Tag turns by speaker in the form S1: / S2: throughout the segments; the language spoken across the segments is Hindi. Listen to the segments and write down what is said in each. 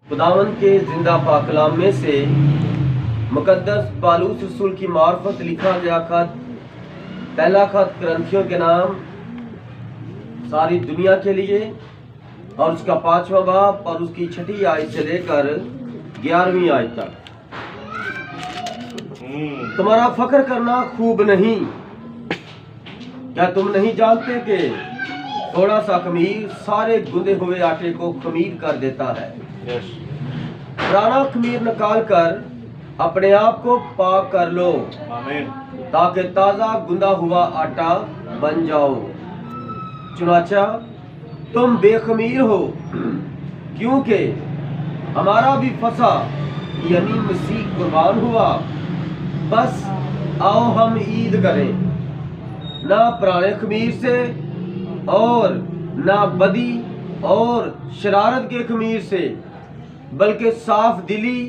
S1: खुदावंद के जिंदा पाक कलाम में से मुकद्दस पालूस रसूल की मार्फत लिखा गया खत, पहला खत करंथियों के नाम सारी दुनिया के लिए, और उसका 5वां बाब और उसकी 6ठी आयत से लेकर 11वीं आयत तक। तुम्हारा फख्र करना खूब नहीं। क्या तुम नहीं जानते कि थोड़ा सा खमीर सारे गुंदे हुए आटे को खमीर कर देता है। पुराना खमीर निकाल कर अपने आप को पाक कर लो, ताकि ताजा गुंदा हुआ आटा बन जाओ। चुनाचा तुम बेखमीर हो, क्योंकि हमारा भी फसा यानी मसीह कुर्बान हुआ। बस आओ हम ईद करें, ना पुराने खमीर से और ना बदी और शरारत के खमीर से, बल्कि साफ दिली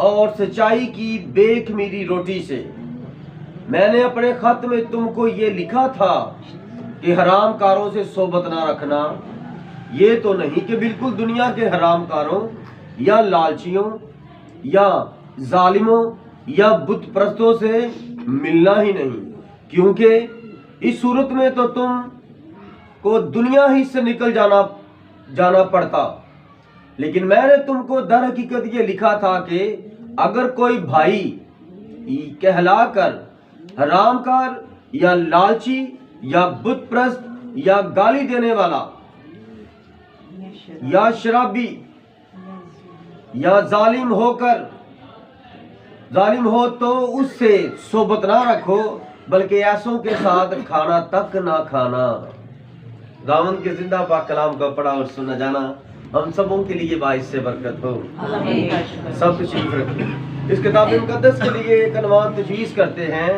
S1: और सच्चाई की बेखमीरी रोटी से। मैंने अपने खत में तुमको ये लिखा था कि हरामकारों से सोबत ना रखना। ये तो नहीं कि बिल्कुल दुनिया के हरामकारों या लालचियों या जालिमों या बुत परस्तों से मिलना ही नहीं, क्योंकि इस सूरत में तो तुम को दुनिया ही से निकल जाना पड़ता। लेकिन मैंने तुमको दर हकीकत ये लिखा था कि अगर कोई भाई कहलाकर हरामकार या लालची या बुतप्रस्त या गाली देने वाला या शराबी या जालिम हो तो उससे सोबत ना रखो, बल्कि ऐसों के साथ खाना तक ना खाना। दावत के जिंदा पाक कलाम का पढ़ा और सुना जाना हम सबों के लिए बाइस से बरकत हो। सब तशरीफ रखें। इस किताब मुकद्दस के लिए एक अनवान तजवीज़ करते हैं,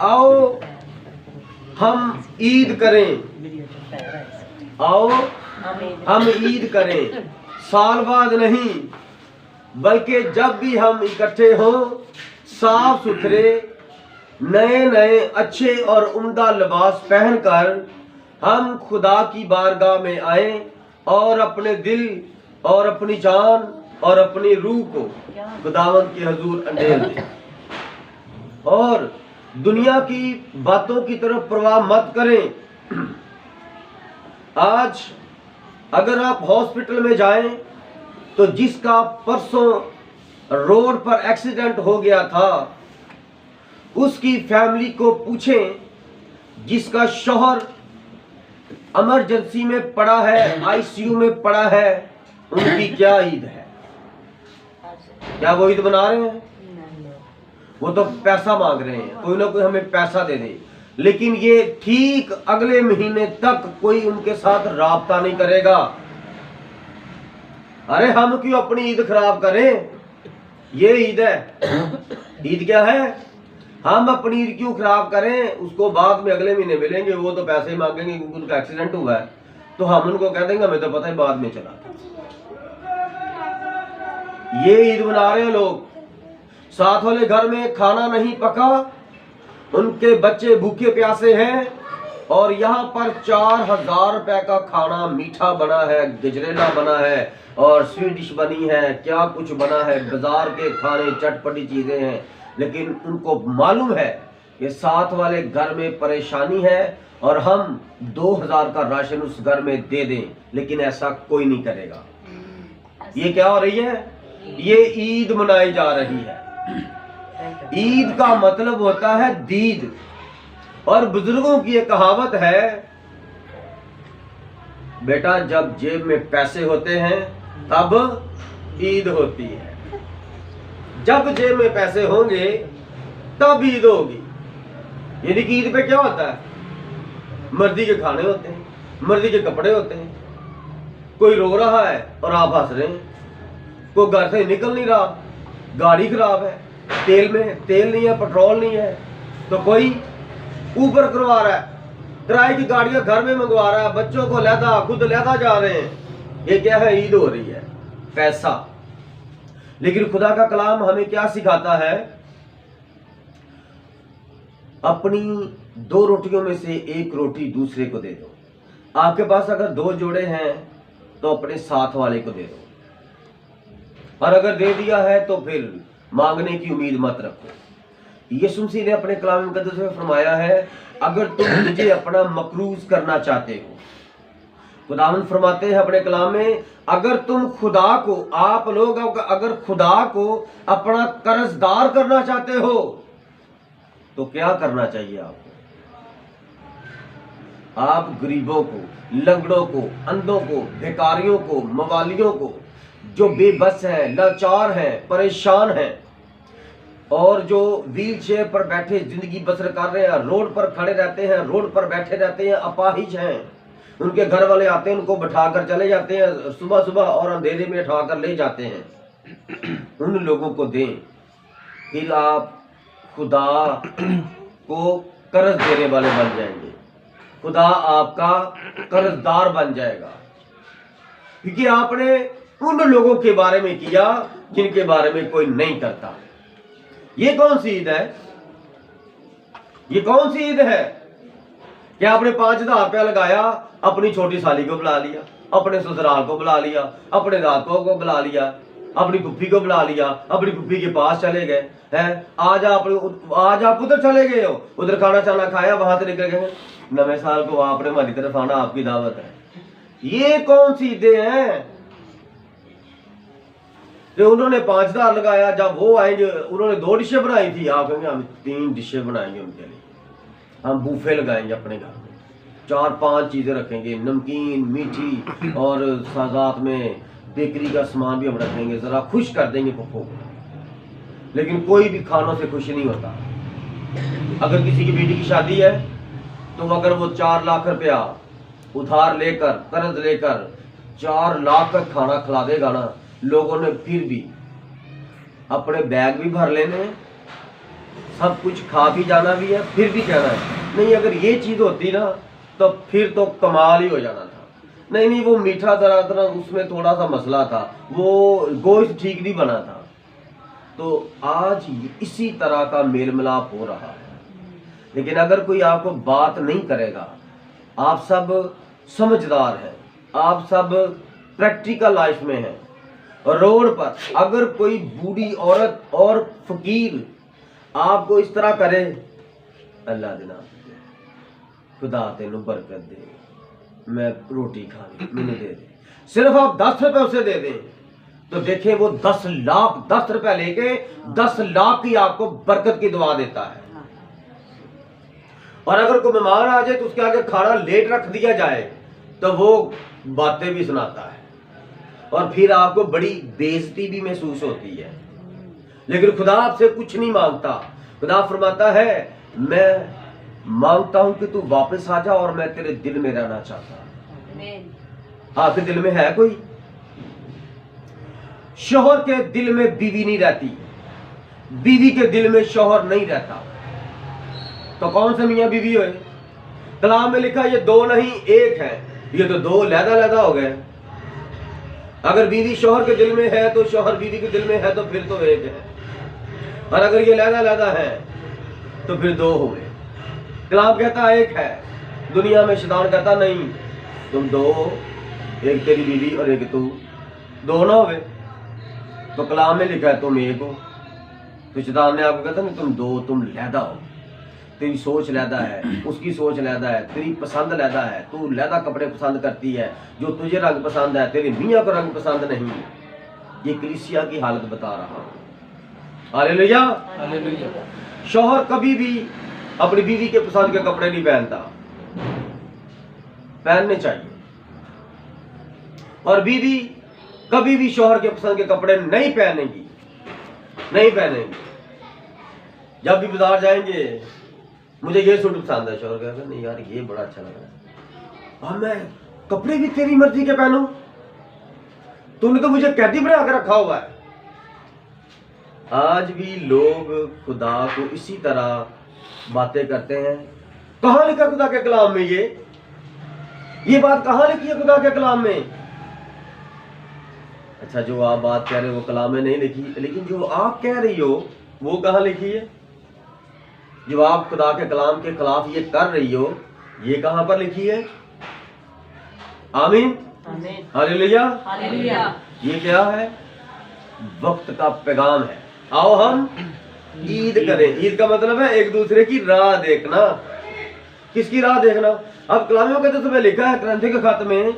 S1: आओ हम ईद करें। आओ हम ईद करें, साल बाद नहीं, बल्कि जब भी हम इकट्ठे हों, साफ सुथरे नए नए अच्छे और उम्दा लिबास पहनकर हम खुदा की बारगाह में आए और अपने दिल और अपनी जान और अपनी रूह को खुदावंद के हुजूर अंडेल दें, और दुनिया की बातों की तरफ परवाह मत करें। आज अगर आप हॉस्पिटल में जाएं तो जिसका परसों रोड पर एक्सीडेंट हो गया था, उसकी फैमिली को पूछें, जिसका शौहर इमरजेंसी में पड़ा है, आईसीयू में पड़ा है, उनकी क्या ईद है? क्या वो ईद बना रहे हैं? वो तो पैसा मांग रहे हैं, कोई ना कोई हमें पैसा दे दे। लेकिन ये ठीक अगले महीने तक कोई उनके साथ राब्ता नहीं करेगा। अरे हम क्यों अपनी ईद खराब करें? ये ईद है। ईद क्या है? हम अपनी ईद क्यों खराब करें? उसको बाद में अगले महीने मिलेंगे, वो तो पैसे ही मांगेंगे क्योंकि उनका एक्सीडेंट हुआ है, तो हम उनको कह देंगे हमें तो पता है बाद में चला। ये ईद मना रहे हैं लोग। साथ वाले घर में खाना नहीं पका, उनके बच्चे भूखे प्यासे हैं, और यहाँ पर 4000 रुपए का खाना मीठा बना है, गजरेला बना है और स्वीट डिश बनी है, क्या कुछ बना है, बाजार के खाने चटपटी चीजें हैं। लेकिन उनको मालूम है कि साथ वाले घर में परेशानी है और हम 2000 का राशन उस घर में दे दें, लेकिन ऐसा कोई नहीं करेगा। ये क्या हो रही है? ये ईद मनाई जा रही है। ईद का मतलब होता है दीद, और बुजुर्गों की एक कहावत है, बेटा जब जेब में पैसे होते हैं तब ईद होती है, जब जेब में पैसे होंगे तब ईद होगी। यानी कि ईद पे क्या होता है? मर्जी के खाने होते हैं, मर्जी के कपड़े होते हैं। कोई रो रहा है और आप हंस रहे हैं, कोई घर से निकल नहीं रहा, गाड़ी खराब है, तेल नहीं है, पेट्रोल नहीं है, तो कोई ऊपर करवा रहा है, किराए की गाड़ियां घर में मंगवा रहा है, बच्चों को लेता खुद लेता जा रहे हैं। ये क्या है? ईद हो रही है, पैसा। लेकिन खुदा का कलाम हमें क्या सिखाता है? अपनी 2 रोटियों में से 1 रोटी दूसरे को दे दो। आपके पास अगर 2 जोड़े हैं तो अपने साथ वाले को दे दो, और अगर दे दिया है तो फिर मांगने की उम्मीद मत रखो। यीशु मसीह ने अपने कलाम मुकद्दस में फरमाया है, अगर तुम मुझे अपना मकरूज करना चाहते हो, खुदावंद फरमाते हैं अपने कलाम में, अगर तुम खुदा को, आप लोग अगर खुदा को अपना कर्जदार करना चाहते हो तो क्या करना चाहिए आपको? आप गरीबों को, लंगड़ों को, अंधों को, भिखारियों को, मवालियों को, जो बेबस हैं, लाचार हैं, परेशान हैं, और जो व्हील चेयर पर बैठे जिंदगी बसर कर रहे हैं, रोड पर खड़े रहते हैं, रोड पर बैठे रहते हैं, अपाहिज हैं, उनके घर वाले आते हैं, उनको बैठा कर चले जाते हैं, सुबह सुबह और अंधेरे में उठा कर ले जाते हैं, उन लोगों को दें। फिर आप खुदा को कर्ज देने वाले बन जाएंगे, खुदा आपका कर्जदार बन जाएगा, क्योंकि आपने उन लोगों के बारे में किया जिनके बारे में कोई नहीं करता। ये कौन सी ईद है? ये कौन सी ईद है? क्या आपने 5,000 रुपया लगाया, अपनी छोटी साली को बुला लिया, अपने ससुराल को बुला लिया, अपने दादों को बुला लिया, अपनी पुप्पी को बुला लिया, अपनी पुप्पी के पास चले गए हैं, आज आप उधर चले गए हो, उधर खाना चाना खाया, वहां से निकल गए, नवे साल को आपने हमारी तरफ आना, आपकी दावत है। ये कौन सी ईदें हैं? तो उन्होंने 5,000 लगाया, जब वो आएंगे, उन्होंने 2 डिशें बनाई थी, आप कहेंगे हम 3 डिशें बनाएंगे उनके लिए, हम बूफे लगाएंगे अपने घर में, 4-5 चीजें रखेंगे, नमकीन, मीठी, और साथ में बेकरी का सामान भी हम रखेंगे, जरा खुश कर देंगे पप्पो को। लेकिन कोई भी खानों से खुश नहीं होता। अगर किसी की बेटी की शादी है तो अगर वो 4 लाख रुपया उधार लेकर, कर्ज लेकर 4 लाख का खाना खिला देगा ना, लोगों ने फिर भी अपने बैग भी भर लेने, सब कुछ खा भी जाना भी है, फिर भी कहना है नहीं, अगर ये चीज होती ना तो फिर तो कमाल ही हो जाना था। नहीं, वो मीठा तरह उसमें थोड़ा सा मसला था, वो गोश्त ठीक नहीं बना था। तो आज इसी तरह का मेल मिलाप हो रहा है। लेकिन अगर कोई आपको बात नहीं करेगा, आप सब समझदार हैं, आप सब प्रैक्टिकल लाइफ में हैं, रोड पर अगर कोई बूढ़ी औरत और फकीर आपको इस तरह करे, अल्लाह देना खुदा तेनू बरकत दे, मैं रोटी खा ली, मैंने दे दे, सिर्फ आप 10 रुपए उसे दे दें, तो देखें वो 10 रुपए लेके 10 लाख की आपको बरकत की दुआ देता है। और अगर कोई मेहमान आ जाए तो उसके आगे खाना लेट रख दिया जाए तो वो बातें भी सुनाता है, और फिर आपको बड़ी बेइज्जती भी महसूस होती है। लेकिन खुदा आपसे कुछ नहीं मांगता। खुदा फरमाता है, मैं मांगता हूं कि तू वापस आ जा और मैं तेरे दिल में रहना चाहता हूं। आपके दिल में है कोई? शौहर के दिल में बीवी नहीं रहती, बीवी के दिल में शौहर नहीं रहता, तो कौन से मियां बीवी हुए? कलाम में लिखा ये 2 नहीं 1 है, ये तो 2 लहदा हो गए। अगर बीवी शौहर के दिल में है तो शौहर बीवी के दिल में है, तो फिर तो 1 है, और अगर ये लहदा है तो फिर 2 हो गए। कलाम कहता 1 है, दुनिया में शैतान कहता नहीं, तुम 2 हो, 1 तेरी बीवी और 1 तू, 2 ना हो। तो कलाम में लिखा है तुम 1 हो, तो शैतान ने आपको कहता नहीं तुम 2, तुम लहदा हो, तेरी सोच लहदा है, उसकी सोच लहदा है, तेरी पसंद लहदा है, तू लहदा कपड़े पसंद करती है, जो तुझे रंग पसंद है तेरे मियाँ को रंग पसंद नहीं। ये कलीसिया की हालत बता रहा हूं। Hallelujah, hallelujah. शौहर कभी भी अपनी बीवी के पसंद के कपड़े नहीं पहनता, पहनने चाहिए, और बीवी कभी भी शौहर के पसंद के कपड़े नहीं पहनेगी। जब भी बाजार जाएंगे, मुझे ये सूट पसंद है, शौहर कहता नहीं यार ये बड़ा अच्छा लग रहा है, और मैं कपड़े भी तेरी मर्जी के पहनूं, तूने तो मुझे कैदी बना के रखा हुआ है। आज भी लोग खुदा को इसी तरह बातें करते हैं। कहां लिखा खुदा के कलाम में? ये बात कहां लिखी है खुदा के कलाम में? अच्छा, जो आप बात कह रहे हो वो कलाम में नहीं लिखी, लेकिन जो आप कह रही हो वो कहां लिखी है? जो आप खुदा के कलाम के खिलाफ ये कर रही हो, ये कहां पर लिखी है? आमीन। हालेलुया। ये क्या है? वक्त का पैगाम है। आओ हम ईद करें। ईद का मतलब है एक दूसरे की राह देखना। किसकी राह देखना? अब कलामियों के तो लिखा है ग्रंथी के खत में,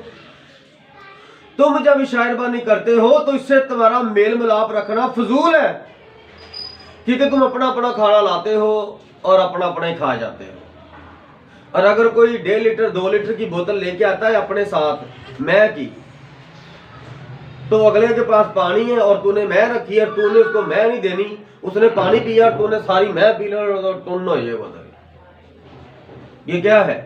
S1: तुम जब शायरबानी करते हो तो इससे तुम्हारा मेल मिलाप रखना फजूल है, क्योंकि तुम अपना अपना खाना लाते हो और अपना अपना ही खा जाते हो। और अगर कोई 1.5 लीटर 2 लीटर की बोतल लेके आता है अपने साथ मैं की, तो अगले के पास पानी है और तूने मैं रखी और तूने उसको मैं नहीं देनी, उसने पानी पिया और तूने सारी मैं पी लो और टुन्न हो ये बोतल। ये क्या है?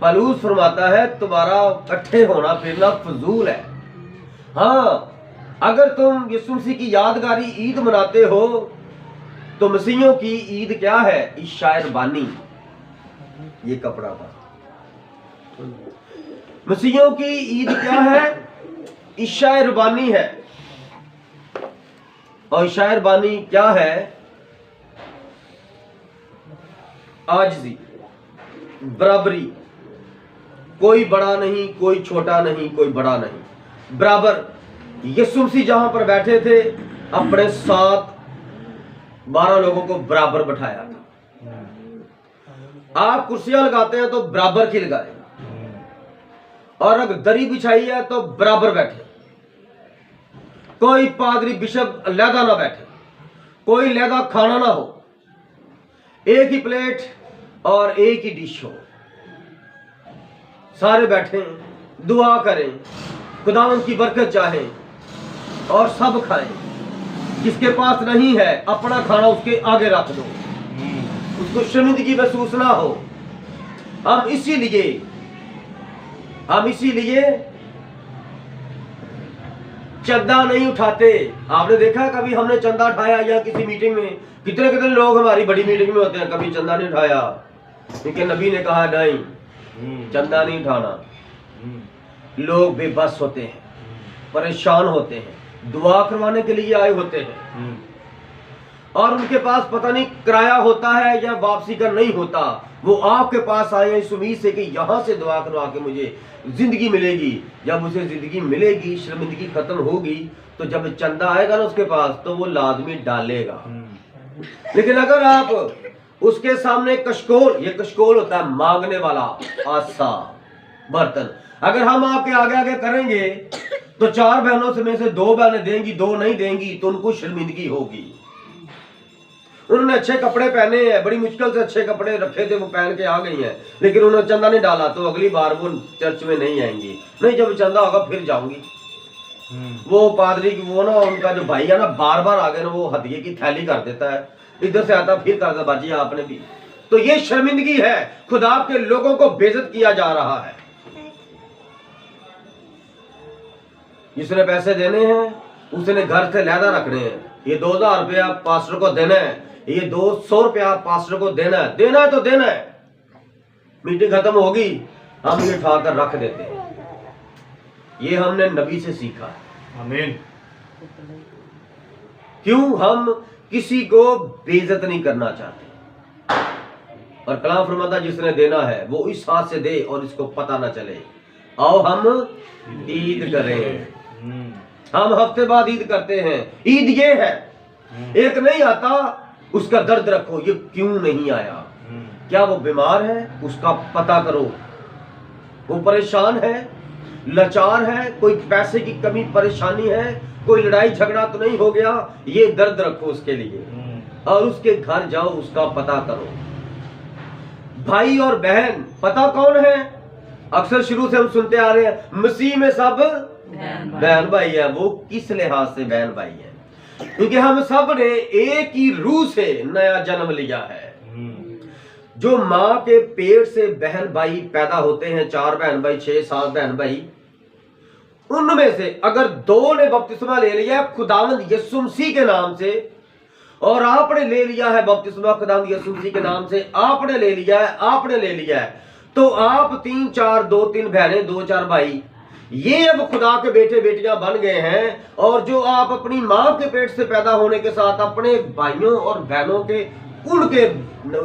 S1: पलूस फरमाता है तुम्हारा इकट्ठे होना फिरना फजूल है। हाँ, अगर तुम यीशु मसीह की यादगारी ईद मनाते हो तो मसीहियों की ईद क्या है? शायरबानी। ये कपड़ा था। मसीहियों की ईद क्या है? शायरबानी है। और शायरबानी क्या है? आजिज़ी, बराबरी। कोई बड़ा नहीं, कोई छोटा नहीं, कोई बड़ा नहीं, बराबर। यीशु मसीह जहां पर बैठे थे अपने साथ 12 लोगों को बराबर बैठाया था। आप कुर्सियां लगाते हैं तो बराबर की लगाए, और अगर दरी बिछाई है तो बराबर बैठे। कोई पादरी बिशप अलहदा ना बैठे, कोई अलहदा खाना ना हो, एक ही प्लेट और एक ही डिश हो, सारे बैठे दुआ करें, खुदावंद की बरकत चाहें और सब खाएं। जिसके पास नहीं है अपना खाना उसके आगे रख दो, उसको शर्मिंदगी महसूस ना हो। हम इसीलिए चंदा नहीं उठाते। आपने देखा कभी हमने चंदा उठाया या किसी मीटिंग में? कितने कितने लोग हमारी बड़ी मीटिंग में होते हैं, कभी चंदा नहीं उठाया, क्योंकि नबी ने कहा नहीं चंदा नहीं उठाना। लोग बेबस होते हैं, परेशान होते हैं, दुआ करवाने के लिए आए होते हैं, और उनके पास पता नहीं किराया होता है या वापसी का नहीं होता। वो आपके पास आए इस उम्मीद से कि यहां से दुआ करवा के मुझे जिंदगी मिलेगी। जब उसे जिंदगी मिलेगी, शर्मिंदगी खत्म होगी, तो जब चंदा आएगा ना उसके पास तो वो लाजमी डालेगा। लेकिन अगर आप उसके सामने कशकोल, ये कशकोल होता है मांगने वाला आसा बर्तन, अगर हम आपके आगे आगे करेंगे तो 4 बहनों से में से 2 बहनें देंगी, 2 नहीं देंगी, तो उनको शर्मिंदगी होगी। उन्होंने अच्छे कपड़े पहने हैं, बड़ी मुश्किल से अच्छे कपड़े रखे थे, वो पहन के आ गई हैं, लेकिन उन्होंने चंदा नहीं डाला, तो अगली बार वो चर्च में नहीं आएंगी। नहीं, जब चंदा होगा फिर जाऊंगी। वो पादरी की वो ना, उनका जो भाई है ना, बार बार आगे ना वो हदिये की थैली कर देता है, इधर से आता फिर करता, बाजी आपने भी। तो ये शर्मिंदगी है, खुदा के लोगों को बेइज्जत किया जा रहा है। जिसने पैसे देने हैं उसने घर से लहदा रखने हैं। ये 2000 रुपया पास्टर को देना है, ये 200 रुपया पास्टर को देना है, देना है तो देना है। मीटिंग खत्म होगी, हम ये उठाकर रख देते हैं। ये हमने नबी से सीखा है। आमीन। क्यों? हम किसी को बेइज्जत नहीं करना चाहते। और कलाम फरमाता जिसने देना है वो इस हाथ से दे और इसको पता ना चले। आओ हम ईद करें। हम हफ्ते बाद ईद करते हैं। ईद ये है, एक नहीं आता उसका दर्द रखो, ये क्यों नहीं आया, क्या वो बीमार है, उसका पता करो। वो परेशान है, लाचार है, कोई पैसे की कमी परेशानी है, कोई लड़ाई झगड़ा तो नहीं हो गया, ये दर्द रखो उसके लिए, और उसके घर जाओ, उसका पता करो। भाई और बहन पता कौन है? अक्सर शुरू से हम सुनते आ रहे हैं मसीह में सब बहन भाई है। वो किस लिहाज से बहन भाई है? क्योंकि हम सब ने एक ही रूह से नया जन्म लिया है। जो माँ के पेट से बहन भाई पैदा होते हैं, 4 बहन भाई, 6 7 बहन भाई, उनमें से अगर 2 ने बपतिस्मा ले लिया खुदावंद यीशु मसीह के नाम से, और आपने ले लिया है बपतिस्मा खुदावंद यीशु मसीह के नाम से, आपने ले लिया है, तो आप 3 4 2 3 बहनें 2 4 भाई, ये अब खुदा के बेटे बेटियां बन गए हैं। और जो आप अपनी मां के पेट से पैदा होने के साथ अपने भाइयों और बहनों के उनके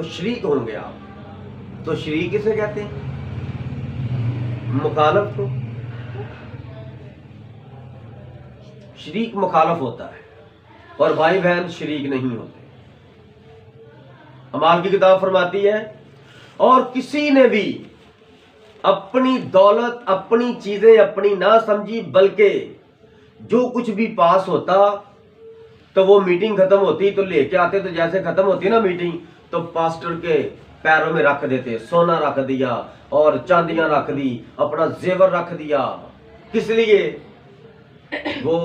S1: शरीक होंगे आप। तो शरीक किसे कहते हैं? मुखालफ को। शरीक मुखालफ होता है और भाई बहन शरीक नहीं होते। अमाल की किताब फरमाती है, और किसी ने भी अपनी दौलत, अपनी चीजें अपनी ना समझी, बल्कि जो कुछ भी पास होता तो वो मीटिंग खत्म होती तो लेके आते, तो जैसे खत्म होती ना मीटिंग तो पास्टर के पैरों में रख देते, सोना रख दिया और चांदियां रख दी, अपना जेवर रख दिया। किस लिए? वो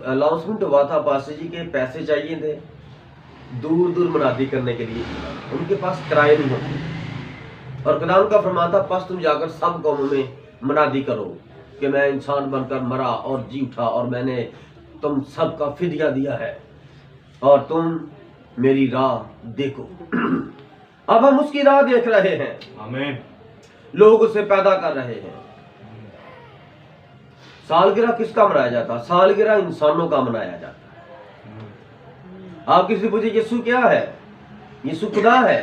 S1: अनाउंसमेंट हुआ था, पास्टर जी के पैसे चाहिए थे दूर दूर मुनादी करने के लिए, उनके पास किराए नहीं होते। और खुदा का फरमान था, पास तुम जाकर सब कौमों में मुनादी करो कि मैं इंसान बनकर मरा और जी उठा और मैंने तुम सबका फिदिया दिया है और तुम मेरी राह देखो। अब हम उसकी राह देख रहे हैं। आमीन। लोग उसे पैदा कर रहे हैं। सालगिरह किसका मनाया जाता? सालगिरह इंसानों का मनाया जाता है। आप किसी पूछे यीशु क्या है? यीशु खुदा है।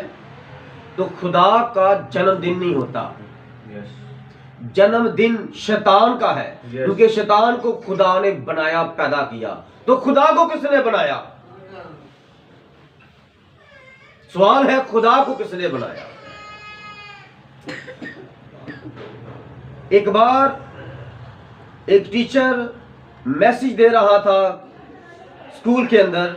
S1: तो खुदा का जन्मदिन नहीं होता, जन्मदिन शैतान का है, क्योंकि शैतान को खुदा ने बनाया, पैदा किया। तो खुदा को किसने बनाया? सवाल है, खुदा को किसने बनाया? एक बार एक टीचर मैसेज दे रहा था स्कूल के अंदर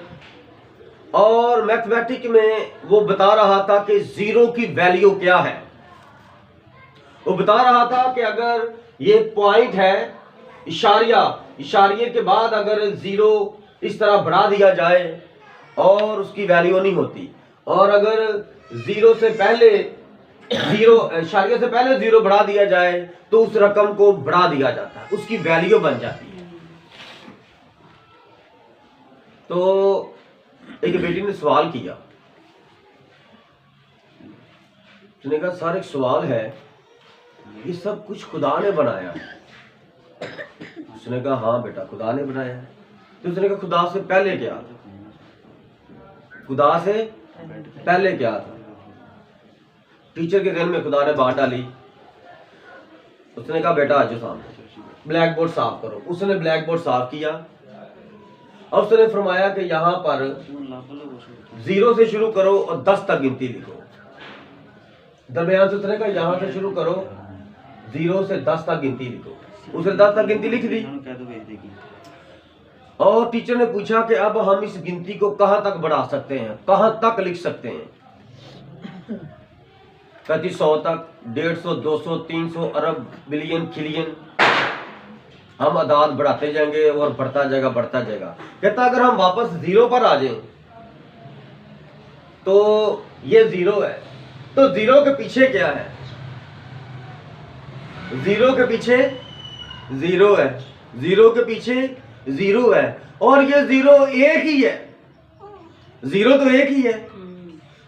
S1: और मैथमेटिक में वो बता रहा था कि जीरो की वैल्यू क्या है। वो बता रहा था कि अगर ये पॉइंट है, इशारिये के बाद अगर जीरो इस तरह बढ़ा दिया जाए और उसकी वैल्यू नहीं होती, और अगर जीरो से पहले इशारिये से पहले जीरो बढ़ा दिया जाए तो उस रकम को बढ़ा दिया जाता है, उसकी वैल्यू बन जाती है। तो एक बेटी ने सवाल किया, उसने कहा सर एक सवाल है, ये सब कुछ खुदा ने बनाया है? उसने कहा हाँ बेटा खुदा ने बनाया है। तो उसने कहा खुदा से पहले क्या था? खुदा से पहले क्या था? टीचर के दिल में खुदा ने बात डाली। उसने कहा बेटा आज सामने ब्लैक बोर्ड साफ करो। उसने ब्लैक बोर्ड साफ किया और उसने फरमाया कि यहाँ पर जीरो से शुरू करो और 10 तक गिनती लिखो। दरमियान से उसने कहा यहाँ से शुरू करो, 0 से 10 तक गिनती लिखो। उसने 10 तक गिनती लिख दी और टीचर ने पूछा कि अब हम इस गिनती को कहां तक बढ़ा सकते हैं, कहां तक लिख सकते हैं? कहती 100 तक, 150, 200, 300, अरब, बिलियन, खिलियन। हम अदाद बढ़ाते जाएंगे और बढ़ता जाएगा बढ़ता जाएगा। कहता अगर हम वापस 0 पर आ जाएं तो ये 0 है, तो 0 के पीछे क्या है? 0 के पीछे 0 है, 0 के पीछे 0 है, और ये 0 एक ही है। 0 तो एक ही है,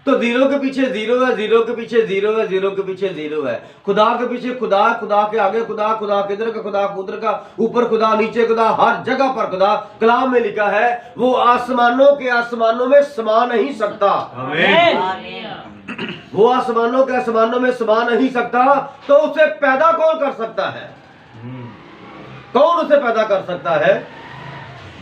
S1: तो 0 के पीछे 0 है, 0 के पीछे 0 है, 0 के पीछे 0 है। खुदा के पीछे खुदा, खुदा के आगे खुदा, खुदा के इधर का खुदा, उधर का, ऊपर खुदा, नीचे खुदा, हर जगह पर खुदा। कलाम में लिखा है वो आसमानों के आसमानों में समा नहीं सकता। वो आसमानों के आसमानों में समा नहीं सकता, तो उसे पैदा कौन कर सकता है? कौन उसे पैदा कर सकता है?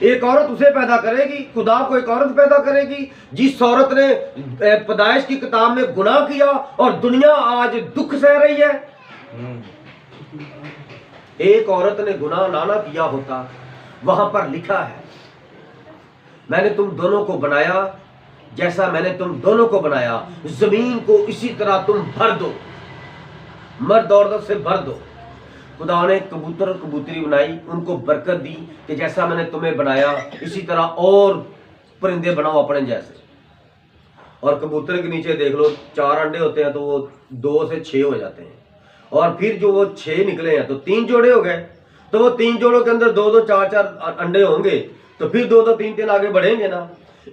S1: एक औरत उसे पैदा करेगी, खुदा को एक औरत पैदा करेगी। जिस औरत ने पैदाइश की किताब में गुनाह किया और दुनिया आज दुख सह रही है। एक औरत ने गुनाह ना किया होता, वहां पर लिखा है मैंने तुम दोनों को बनाया जैसा मैंने तुम दोनों को बनाया, जमीन को इसी तरह तुम भर दो, मर्द औरत से भर दो। खुदा ने कबूतर और कबूतरी बनाई, उनको बरकत दी कि जैसा मैंने तुम्हें बनाया इसी तरह और परिंदे बनाओ अपने जैसे। और कबूतर के नीचे देख लो 4 अंडे होते हैं तो वो 2 से 6 हो जाते हैं, और फिर जो वो 6 निकले हैं तो 3 जोड़े हो गए। तो वो 3 जोड़ों के अंदर 2-2, 4-4 अंडे होंगे, तो फिर 2-2, 3-3 आगे बढ़ेंगे ना।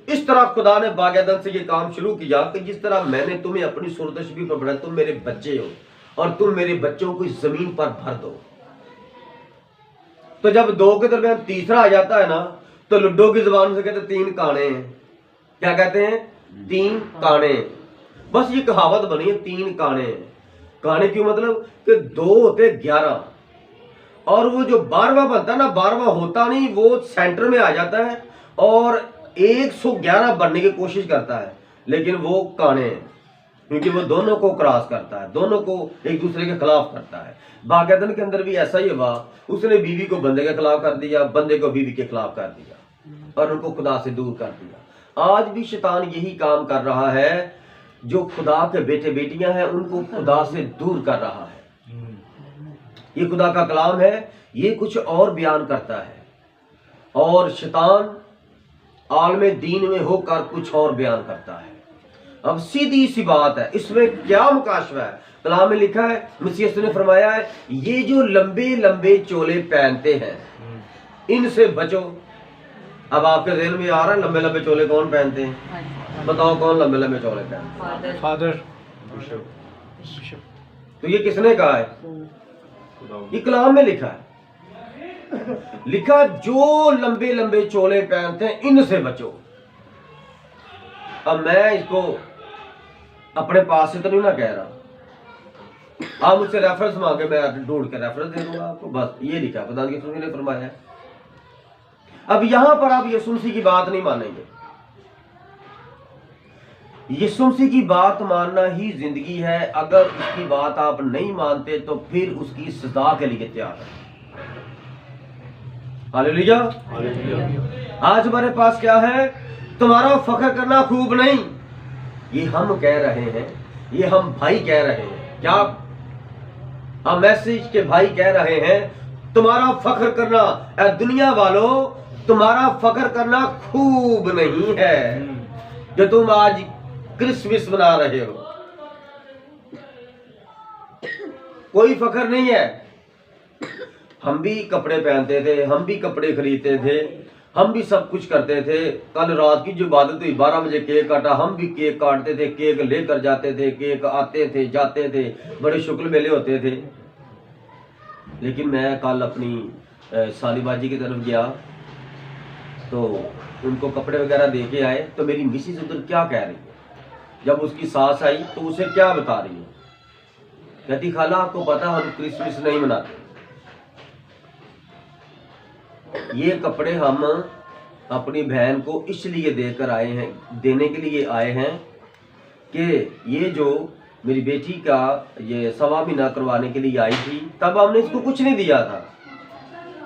S1: इस तरह खुदा ने बागैदन से ये काम शुरू किया कि जिस तरह मैंने तुम्हें अपनी सूरत शबीह पर बनाया, तुम मेरे बच्चे हो और तुम मेरे बच्चों को इस जमीन पर भर दो। तो जब 2 के दरमियान तीसरा आ जाता है ना, तो लुड्डो की जुबान से कहते 3 काने हैं। क्या कहते हैं? 3 काने। बस ये कहावत बनी है, 3 काने। काने क्यों? मतलब कि 2 होते 11 और वो जो 12वां बनता है ना, 12वां होता नहीं, वो सेंटर में आ जाता है और 111 बनने की कोशिश करता है, लेकिन वो काने हैं, क्योंकि वो दोनों को क्रॉस करता है, दोनों को एक दूसरे के खिलाफ करता है। बागेदन के अंदर भी ऐसा ही हुआ, उसने बीवी को बंदे के खिलाफ कर दिया, बंदे को बीवी के खिलाफ कर दिया और उनको खुदा से दूर कर दिया। आज भी शैतान यही काम कर रहा है, जो खुदा के बेटे बेटियां हैं उनको खुदा से दूर कर रहा है। ये खुदा का कलाम है, ये कुछ और बयान करता है, और शैतान आलमे दीन में होकर कुछ और बयान करता है। अब सीधी सी बात है, इसमें क्या मुकाशवा है? कलाम में लिखा है, मसीह ने फरमाया है, ये जो लंबे लंबे चोले पहनते हैं इनसे बचो। अब आपके ज़हन में आ रहा है लंबे लंबे चोले कौन पहनते हैं? बताओ कौन लंबे लंबे चोले पहनते हैं?
S2: फादर।
S1: तो ये किसने कहा है? ये कलाम में लिखा है, लिखा जो लंबे लंबे चोले पहनते हैं इनसे बचो। अब मैं इसको अपने पास से तो नहीं ना कह रहा, आप मुझसे रेफरेंस मांगे, मैं ढूंढ के रेफरेंस दे दूंगा आपको, बस ये लिखा है, खुदा की रसूल ने फरमाया है। अब यहां पर आप यीशु मसीह की बात नहीं मानेंगे। यीशु मसीह की बात मानना ही जिंदगी है। अगर उसकी बात आप नहीं मानते तो फिर उसकी सजा के लिए तैयार है। हालेलुया। आज हमारे पास क्या है? तुम्हारा फख्र करना खूब नहीं, ये हम कह रहे हैं, ये हम भाई कह रहे हैं। क्या हम मैसेज के भाई कह रहे हैं? तुम्हारा फख्र करना, ए दुनिया वालों, तुम्हारा फख्र करना खूब नहीं है जो तुम आज क्रिसमस मना रहे हो। कोई फख्र नहीं है। हम भी कपड़े पहनते थे, हम भी कपड़े खरीदते थे, हम भी सब कुछ करते थे। कल रात की जो इबादत हुई, 12 बजे केक काटा, हम भी केक काटते थे, केक लेकर जाते थे, केक आते थे जाते थे, बड़े शुक्ल मेले होते थे। लेकिन मैं कल अपनी सालीबाजी की तरफ गया तो उनको कपड़े वगैरह दे के आए, तो मेरी मिसिस उधर क्या कह रही है, जब उसकी सास आई तो उसे क्या बता रही है? कहती खाला आपको पता हम क्रिसमस नहीं मनाते, ये कपड़े हम अपनी बहन को इसलिए देकर आए हैं, देने के लिए आए हैं कि ये जो मेरी बेटी का ये 1.25 महीना करवाने के लिए आई थी, तब हमने इसको कुछ नहीं दिया था,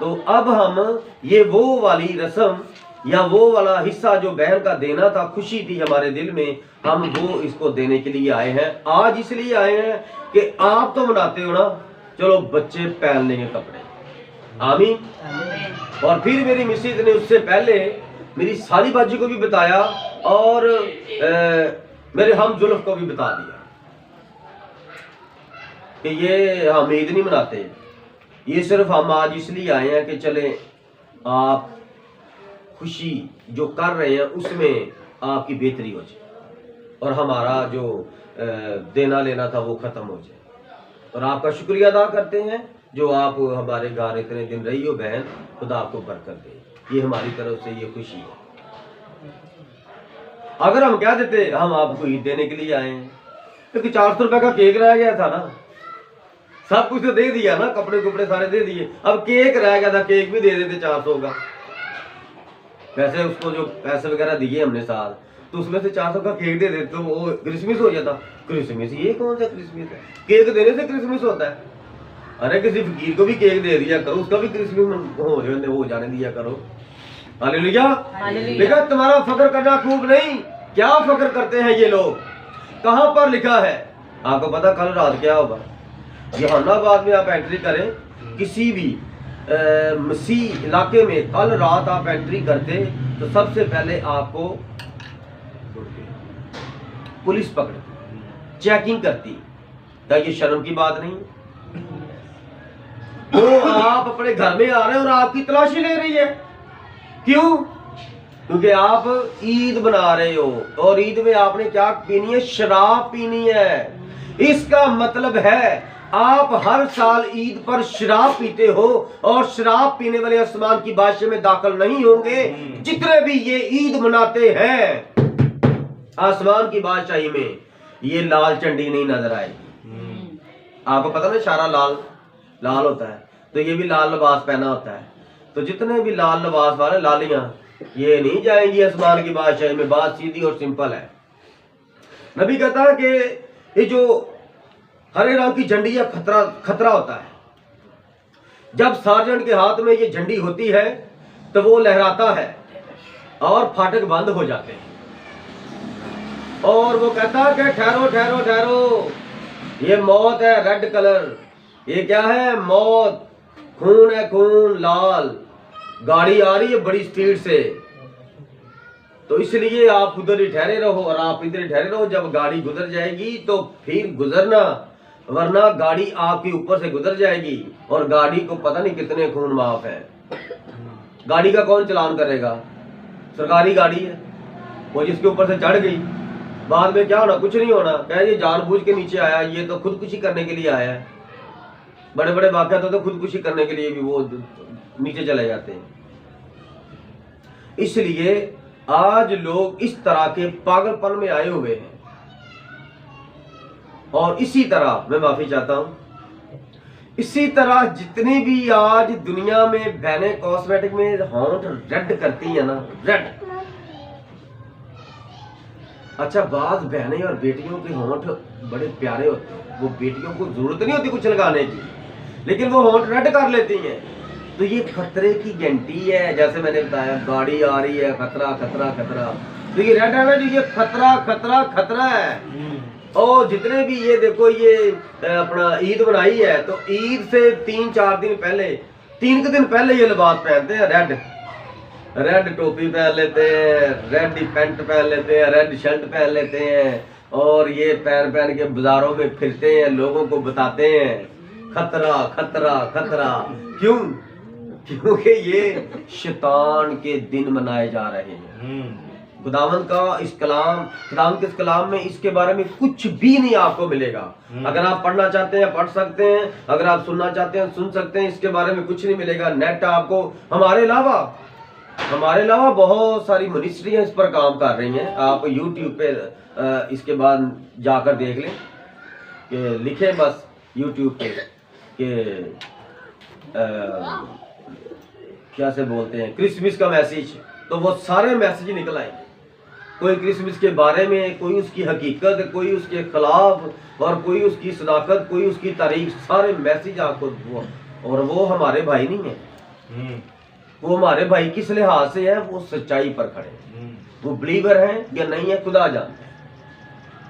S1: तो अब हम ये वो वाली रस्म या वो वाला हिस्सा जो बहन का देना था, खुशी थी हमारे दिल में, हम वो इसको देने के लिए आए हैं। आज इसलिए आए हैं कि आप तो मनाते हो ना, चलो बच्चे पहन लेंगे कपड़े। आमीन। और फिर मेरी मिसेज ने उससे पहले मेरी साली बाजी को भी बताया और मेरे हम जुल्फ को भी बता दिया कि ये हम ईद नहीं मनाते, ये सिर्फ हम आज इसलिए आए हैं कि चले आप खुशी जो कर रहे हैं उसमें आपकी बेहतरी हो जाए और हमारा जो देना लेना था वो खत्म हो जाए। और आपका शुक्रिया अदा करते हैं जो आप हमारे घर इतने दिन रही हो बहन, खुदा आपको बरकत दे, ये हमारी तरफ से ये खुशी है। अगर हम क्या देते, हम आपको ईद देने के लिए आए हैं, क्योंकि 400 रुपए का केक रह गया था ना, सब कुछ तो दे दिया ना, कपड़े कुपड़े सारे दे दिए, अब केक रह गया था, केक भी दे देते 400 का। वैसे उसको जो पैसे वगैरह दिए हमने साथ, तो उसमें से 400 का केक दे देते तो वो क्रिसमस हो जाता। क्रिसमस ये कौन सा क्रिसमस है? केक देने से क्रिसमस होता है? अरे किसी फकीर को भी केक दे दिया करो, उसका भी क्रिसमस हो जाने दिया करो। हालेलुया। लिखा तुम्हारा फख्र करना खूब नहीं। क्या फख्र करते हैं ये लोग? कहां पर लिखा है? आपको पता कल रात क्या होगा? यूहन्नाबाद में आप एंट्री करें, किसी भी मसीह इलाके में कल रात आप एंट्री करते तो सबसे पहले आपको पुलिस पकड़ती, चेकिंग करती। क्या ये शर्म की बात नहीं? तो आप अपने घर में आ रहे हैं और आपकी तलाशी ले रही है, क्यों? क्योंकि आप ईद बना रहे हो और ईद में आपने क्या पीनी है? शराब पीनी है। इसका मतलब है आप हर साल ईद पर शराब पीते हो और शराब पीने वाले आसमान की बादशाह में दाखिल नहीं होंगे। जितने भी ये ईद मनाते हैं आसमान की बादशाही में, ये लाल चंडी नहीं नजर आएगी। आपको पता ना, इशारा लाल लाल होता है, तो तो ये भी लाल लिबास पहना होता है। तो जितने भी लाल लिबास वाले लालियां, ये नहीं जाएंगी आसमान की बादशाही में। बात सीधी और सिंपल है। नबी कहता है कि ये जो हरे रंग की झंडी है, खतरा खतरा होता है। जब सार्जेंट के हाथ में ये झंडी होती है तो वो लहराता है और फाटक बंद हो जाते हैं, और वो कहता है कि ठहरो ठहरो ठहरो, ये मौत है, रेड कलर। ये क्या है? मौत। खून है, खून लाल। गाड़ी आ रही है बड़ी स्पीड से, तो इसलिए आप उधर ही ठहरे रहो और आप इधर ही ठहरे रहो। जब गाड़ी गुजर जाएगी तो फिर गुजरना, वरना गाड़ी आपके ऊपर से गुजर जाएगी और गाड़ी को पता नहीं कितने खून माफ है। गाड़ी का कौन चलान करेगा? सरकारी गाड़ी है, वो जिसके ऊपर से चढ़ गई, बाद में क्या होना? कुछ नहीं होना। क्या ये जानबूझ के नीचे आया, ये तो खुदकुशी करने के लिए आया है। बड़े बड़े वाक़यात तो खुदकुशी करने के लिए भी वो नीचे चले जाते हैं। इसलिए आज लोग इस तरह के पागलपन में आए हुए हैं। और इसी तरह मैं माफी चाहता हूं, इसी तरह जितनी भी आज दुनिया में बहनें कॉस्मेटिक में होंठ रेड करती है ना, रेड। अच्छा, बात बहनें और बेटियों के होंठ बड़े प्यारे होते हैं, वो बेटियों को जरूरत नहीं होती कुछ लगाने की, लेकिन वो होंठ रेड कर लेती हैं। तो ये खतरे की घंटी है। जैसे मैंने बताया, गाड़ी आ रही है, खतरा खतरा खतरा। तो ये रेड है ना, जो ये खतरा खतरा खतरा है। और जितने भी ये देखो, ये अपना ईद बनाई है, तो ईद से 3-4 दिन पहले, 3 दिन पहले ये लिबास पहनते हैं, रेड। रेड टोपी पहन लेते हैं, रेड पैंट पहन लेते हैं, रेड शर्ट पहन लेते हैं, और ये पहन पहन के बाजारों में फिरते हैं, लोगों को बताते हैं खतरा खतरा खतरा। क्यों? क्योंकि ये शैतान के दिन मनाए जा रहे हैं। खुदावंद का इस कलाम, खुदावंद के इस कलाम में इसके बारे में कुछ भी नहीं आपको मिलेगा। अगर आप पढ़ना चाहते हैं पढ़ सकते हैं, अगर आप सुनना चाहते हैं सुन सकते हैं, इसके बारे में कुछ नहीं मिलेगा। नेट आपको, हमारे अलावा बहुत सारी मिनिस्ट्रियां इस पर काम कर रही हैं। आप YouTube पे इसके बाद जाकर देख लें, कि लिखें बस YouTube पे कि क्या से बोलते हैं, क्रिसमस का मैसेज, तो वो सारे मैसेज निकल आएंगे। कोई क्रिसमस के बारे में, कोई उसकी हकीकत, कोई उसके खिलाफ, और कोई उसकी सदाकत, कोई उसकी तारीख, सारे मैसेज आपको। और वो हमारे भाई नहीं है, वो हमारे भाई किस लिहाज से है? वो सच्चाई पर खड़े हैं, वो बिलीवर हैं या नहीं है खुदा जानते हैं,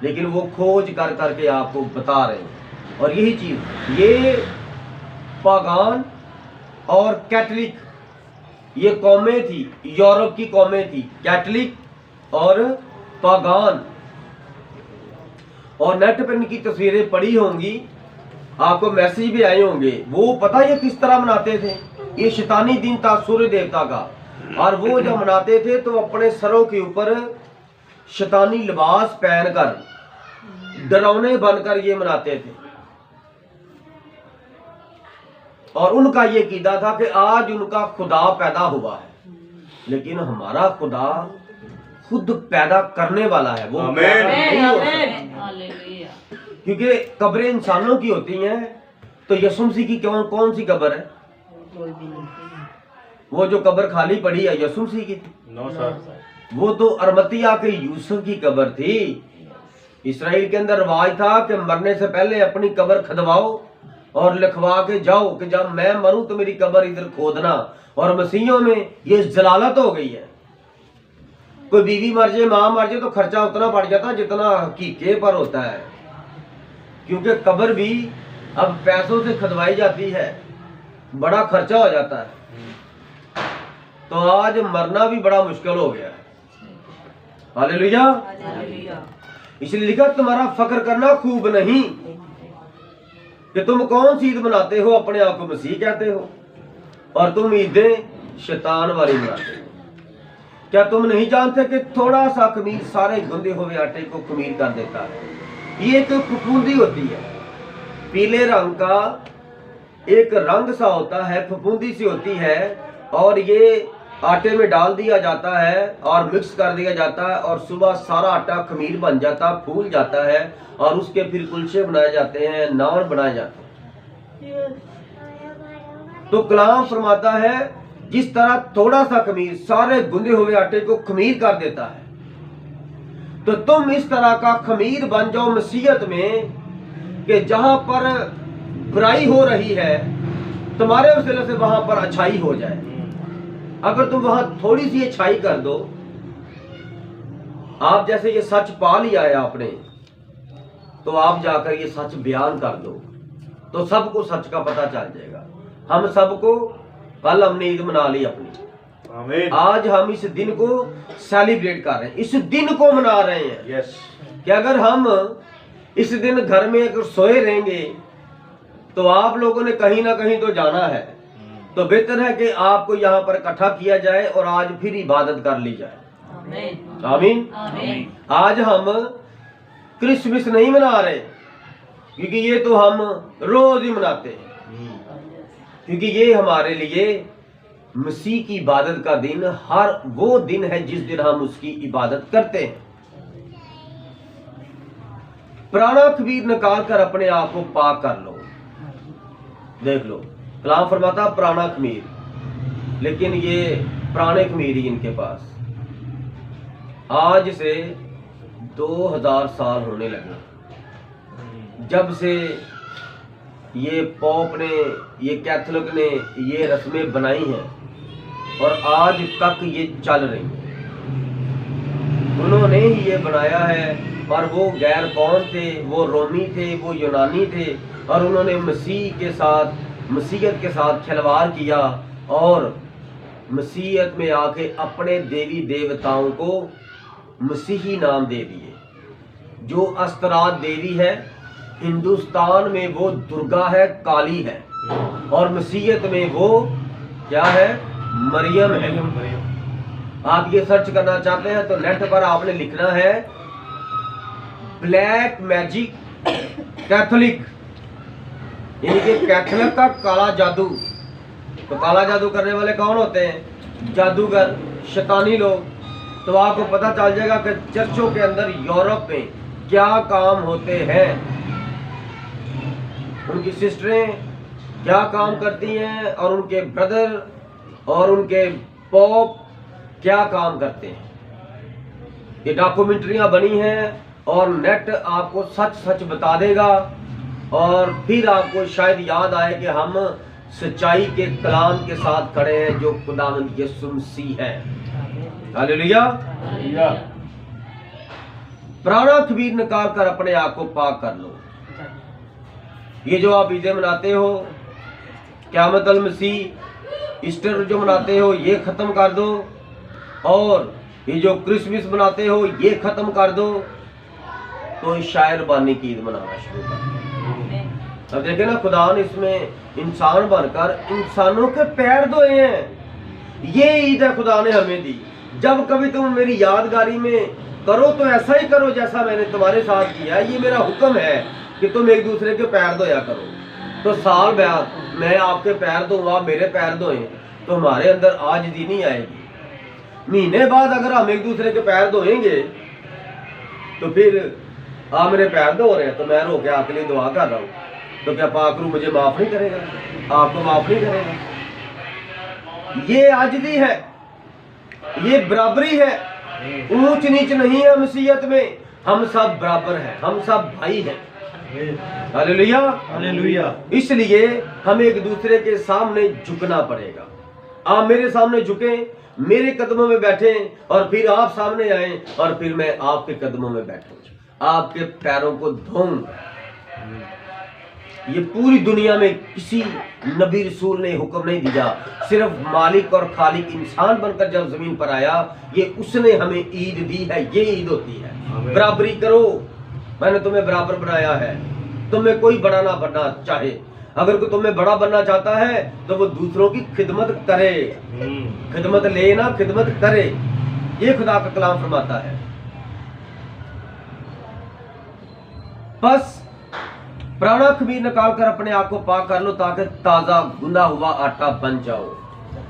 S1: लेकिन वो खोज कर करके आपको बता रहे हैं। और यही चीज, ये पागान और कैथलिक, ये कौमें थी, यूरोप की कौमें थी, कैथलिक और पागान। और नेट पर इनकी तस्वीरें पड़ी होंगी, आपको मैसेज भी आए होंगे। वो पता ये किस तरह मनाते थे? ये शैतानी दिन था सूर्य देवता का, और वो जब मनाते थे तो अपने सरों के ऊपर शैतानी लिबास पहनकर, डरावने बनकर ये मनाते थे। और उनका ये कीदा था कि आज उनका खुदा पैदा हुआ है, लेकिन हमारा खुदा खुद पैदा करने वाला है। वो नहीं हो सकता, क्योंकि कब्रें इंसानों की होती हैं। तो यीशु मसीह की कौन सी कब्र है? वो जो कब्र खाली पड़ी है यीशु मसीह की थी। वो तो अरमतिया के यूसुफ की कब्र थी। इस्राएल के अंदर रिवाज था कि मरने से पहले अपनी कब्र खदवाओ और लिखवा के जाओ कि जब मैं मरूं तो मेरी कब्र इधर खोदना। और मसीहों में ये जलालत हो गई है, कोई बीवी मर जाए, मां मर जाए, तो खर्चा उतना बढ़ जाता जितना हकीके पर होता है, क्योंकि कब्र भी अब पैसों से खदवाई जाती है, बड़ा खर्चा हो जाता है। तो आज मरना भी बड़ा मुश्किल हो गया है। हालेलुया। इसलिए लिखा, तुम्हारा फख्र करना खूब नहीं कि तुम कौन सी ईद मनाते हो, अपने आप को मसीह कहते हो, और तुम ईदें शैतान वाली मनाते हो। क्या तुम नहीं जानते कि थोड़ा सा खमीर सारे गुंदे हुए आटे को खमीर कर देता है? ये एक फफूंदी होती है, पीले रंग का एक रंग सा होता है, फफूंदी सी होती है, और ये आटे में डाल दिया जाता है और मिक्स कर दिया जाता है, और सुबह सारा आटा खमीर बन जाता, फूल जाता है, और उसके फिर कुलचे बनाए जाते हैं, नान बनाए जाते हैं। तो कलाम फरमाता है जिस तरह थोड़ा सा खमीर सारे गुंदे हुए आटे को खमीर कर देता है, तो तुम इस तरह का खमीर बन जाओ मसीहत में कि जहां पर बुराई हो रही है तुम्हारे वसीले से वहां पर अच्छाई हो जाए। अगर तुम वहां थोड़ी सी अच्छाई कर दो, आप जैसे ये सच पा लिया है आपने, तो आप जाकर ये सच बयान कर दो तो सबको सच का पता चल जाएगा। हम सबको, कल हमने ईद मना ली अपनी, आमीन। आज हम इस दिन को सेलिब्रेट कर रहे हैं, इस दिन को मना रहे हैं। यस। कि अगर हम इस दिन घर में अगर सोए रहेंगे तो आप लोगों ने कहीं ना कहीं तो जाना है, तो बेहतर है कि आपको यहाँ पर इकट्ठा किया जाए और आज फिर इबादत कर ली जाए। आमीन। आज हम क्रिसमस नहीं मना रहे, क्योंकि ये तो हम रोज ही मनाते हैं, क्योंकि ये हमारे लिए मसीह की इबादत का दिन, हर वो दिन है जिस दिन हम उसकी इबादत करते हैं। पुराना खमीर निकाल कर अपने आप को पाक कर लो। देख लो, कलाम फरमाता पुराना खमीर, लेकिन ये पुराने खमीर ही इनके पास। आज से 2000 साल होने लगे जब से ये पॉप ने, ये कैथोलिक ने ये रस्में बनाई हैं, और आज तक ये चल रही हैं। उन्होंने ही ये बनाया है, और वो गैर कौन थे? वो रोमी थे, वो यूनानी थे, और उन्होंने मसीह के साथ, मसीहत के साथ खिलवाड़ किया और मसीहत में आके अपने देवी देवताओं को मसीही नाम दे दिए। जो अस्तरात देवी है हिंदुस्तान में वो दुर्गा है, काली है, और मसीहत में वो क्या है? मरियम है। आप ये सर्च करना चाहते हैं तो नेट पर आपने लिखना है ब्लैक मैजिक कैथोलिक, यानी कि कैथोलिक का काला जादू। तो काला जादू करने वाले कौन होते हैं? जादूगर, शैतानी लोग। तो आपको पता चल जाएगा कि चर्चों के अंदर यूरोप में क्या काम होते हैं, उनकी सिस्टरें क्या काम करती हैं, और उनके ब्रदर और उनके पॉप क्या काम करते हैं। ये डॉक्यूमेंट्रियां बनी हैं और नेट आपको सच सच बता देगा, और फिर आपको शायद याद आए कि हम सच्चाई के कलाम के साथ खड़े हैं जो खुदावंद यीशु मसीह है। हालेलुया। पुराना खमीर निकाल कर अपने आप को पाक कर लो। ये जो आप ईदें मनाते हो, क़यामत अल मसीह, ईस्टर जो मनाते हो, ये खत्म कर दो, और ये जो क्रिसमस मनाते हो ये खत्म कर दो, तो शायर बानी की ईद मनाना शुरू कर दो। अब देखे ना, खुदा ने इसमें इंसान बनकर इंसानों के पैर धोए हैं। ये ईद है खुदा ने हमें दी। जब कभी तुम मेरी यादगारी में करो तो ऐसा ही करो जैसा मैंने तुम्हारे साथ किया। ये मेरा हुक्म है कि तुम एक दूसरे के पैर धोया करो। तो साल बाद मैं आपके पैर धोऊं, आप मेरे पैर धोएं, तो हमारे अंदर आजिज़ी नहीं आएगी। महीने बाद अगर हम एक दूसरे के पैर धोएंगे तो फिर आप मेरे पैर धो रहे हैं तो मैं रो के आपके लिए दुआ कर रहा हूँ, तो क्या पाक रूह मुझे माफ नहीं करेगा? आपको माफ नहीं करेगा? ये आजिज़ी है, ये बराबरी है, ऊंच नीच नहीं है। मसीहत में हम सब बराबर हैं, हम सब भाई हैं। Hallelujah, hallelujah. इसलिए हमें एक दूसरे के सामने झुकना पड़ेगा। आप मेरे सामने झुकें, मेरे कदमों में बैठें, और फिर आप सामने आएं, और फिर मैं आपके कदमों में बैठूं, आपके पैरों को धोऊं। ये पूरी दुनिया में किसी नबी रसूल ने हुक्म नहीं दिया, सिर्फ मालिक और खालिक इंसान बनकर जब जमीन पर आया, ये उसने हमें ईद दी है। ये ईद होती है, बराबरी करो। मैंने तुम्हें बराबर बनाया है, तुम्हें कोई बड़ा ना बनना चाहे। अगर कोई तुम्हें बड़ा बनना चाहता है तो वो दूसरों की खिदमत करे, खिदमत ले ना, खिदमत करे। ये खुदा का कलाम फरमाता है। बस पुराना खमीर निकाल कर अपने आप को पाक कर लो, ताकि ताजा गुंदा हुआ आटा बन जाओ।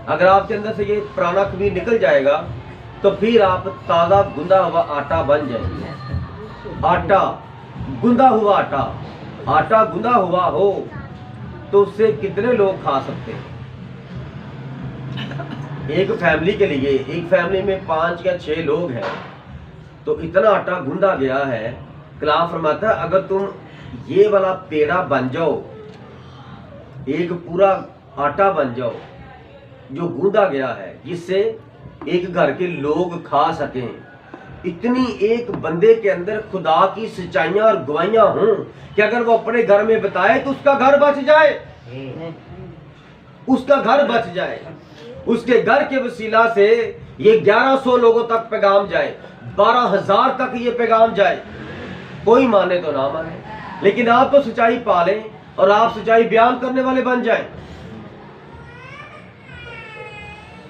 S1: अगर आपके अंदर से ये पुराना खमीर निकल जाएगा तो फिर आप ताजा गुंदा हुआ आटा बन जाएंगे। आटा, गुंदा हुआ आटा, आटा गुंदा हुआ हो तो उससे कितने लोग खा सकते हैं? एक फैमिली के लिए, एक फैमिली में 5 या 6 लोग हैं, तो इतना आटा गूंदा गया है। कलाम फरमाता है अगर तुम ये वाला पेड़ा बन जाओ, एक पूरा आटा बन जाओ जो गूंदा गया है, जिससे एक घर के लोग खा सकें, इतनी एक बंदे के अंदर खुदा की सच्चाइयां और गवाहियां हों कि अगर वो अपने घर में बताए तो उसका घर बच जाए, उसका घर बच जाए। उसके घर के वसीला से ये 1100 लोगों तक पैगाम जाए, 12,000 तक ये पैगाम जाए। कोई माने तो ना माने, लेकिन आप तो सच्चाई पालें और आप सच्चाई बयान करने वाले बन जाएं।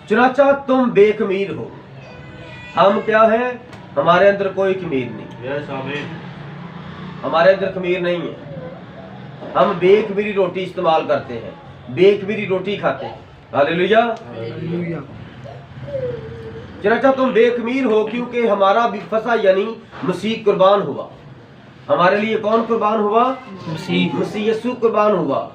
S1: चुनाचा तुम बेखमीर हो, हम क्या है? हमारे अंदर कोई खमीर नहीं। हमारे अंदर खमीर नहीं है। हम बेखमीरी रोटी इस्तेमाल करते हैं, बेखमीरी रोटी खाते हैं। हालेलुया। चुनाचा तुम बेखमीर हो क्योंकि हमारा भी फसा यानी मसीह कुर्बान हुआ। हमारे लिए कौन कुर्बान हुआ? मसीह यीशु कुर्बान हुआ।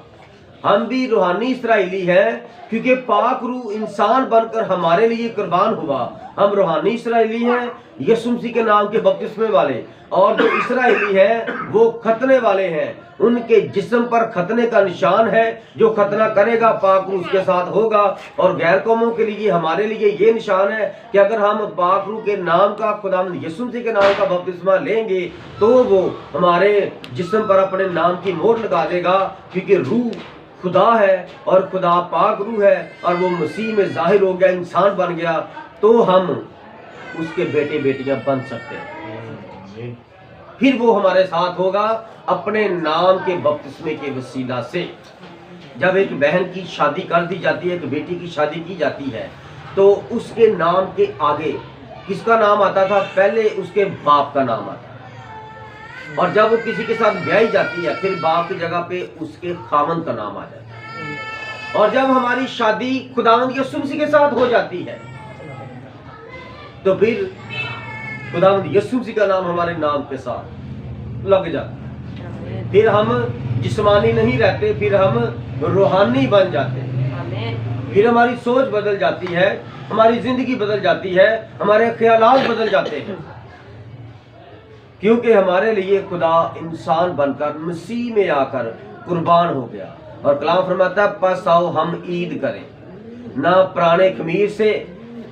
S1: हम भी रूहानी इस्राएली हैं क्योंकि पाक रूह इंसान बनकर हमारे लिए कुर्बान हुआ। हम रूहानी इस्राएली हैं, यीशु मसीह के नाम के बपतिस्मे वाले। और जो इस्राएली हैं वो खतने वाले हैं, उनके जिस्म पर खतने का निशान है। जो खतना करेगा पाक रूह उसके साथ होगा। और गैर कौमों के लिए, हमारे लिए ये निशान है कि अगर हम पाक रूह के नाम का, खुदावंद यीशु मसीह के नाम का बपतिस्मा लेंगे तो वो हमारे जिस्म पर अपने नाम की मोहर लगा देगा, क्योंकि रूह खुदा है और खुदा पाक रूह है और वो मसीह में जाहिर हो गया, इंसान बन गया, तो हम उसके बेटे बेटियां बन सकते हैं। फिर वो हमारे साथ होगा अपने नाम के बपतिस्मे के वसीला से। जब एक बहन की शादी कर दी जाती है, एक बेटी की शादी की जाती है, तो उसके नाम के आगे किसका नाम आता था? पहले उसके बाप का नाम आता था। और जब वो किसी के साथ ब्याही जाती है, फिर बाप की जगह पे उसके खामन का नाम आ जाता है। और जब हमारी शादी खुदावंद यीशु मसीह के साथ हो जाती है, तो फिर खुदावंद यीशु मसीह का नाम हमारे नाम के साथ लग जाता है। फिर हम जिस्मानी नहीं रहते, फिर हम रूहानी बन जाते हैं। फिर हमारी सोच बदल जाती है, हमारी जिंदगी बदल जाती है, हमारे ख्यालात बदल जाते हैं, क्योंकि हमारे लिए खुदा इंसान बनकर मसीह में आकर कुर्बान हो गया। और कलाम फरमाता है बस आओ हम ईद करें, ना पुराने खमीर से।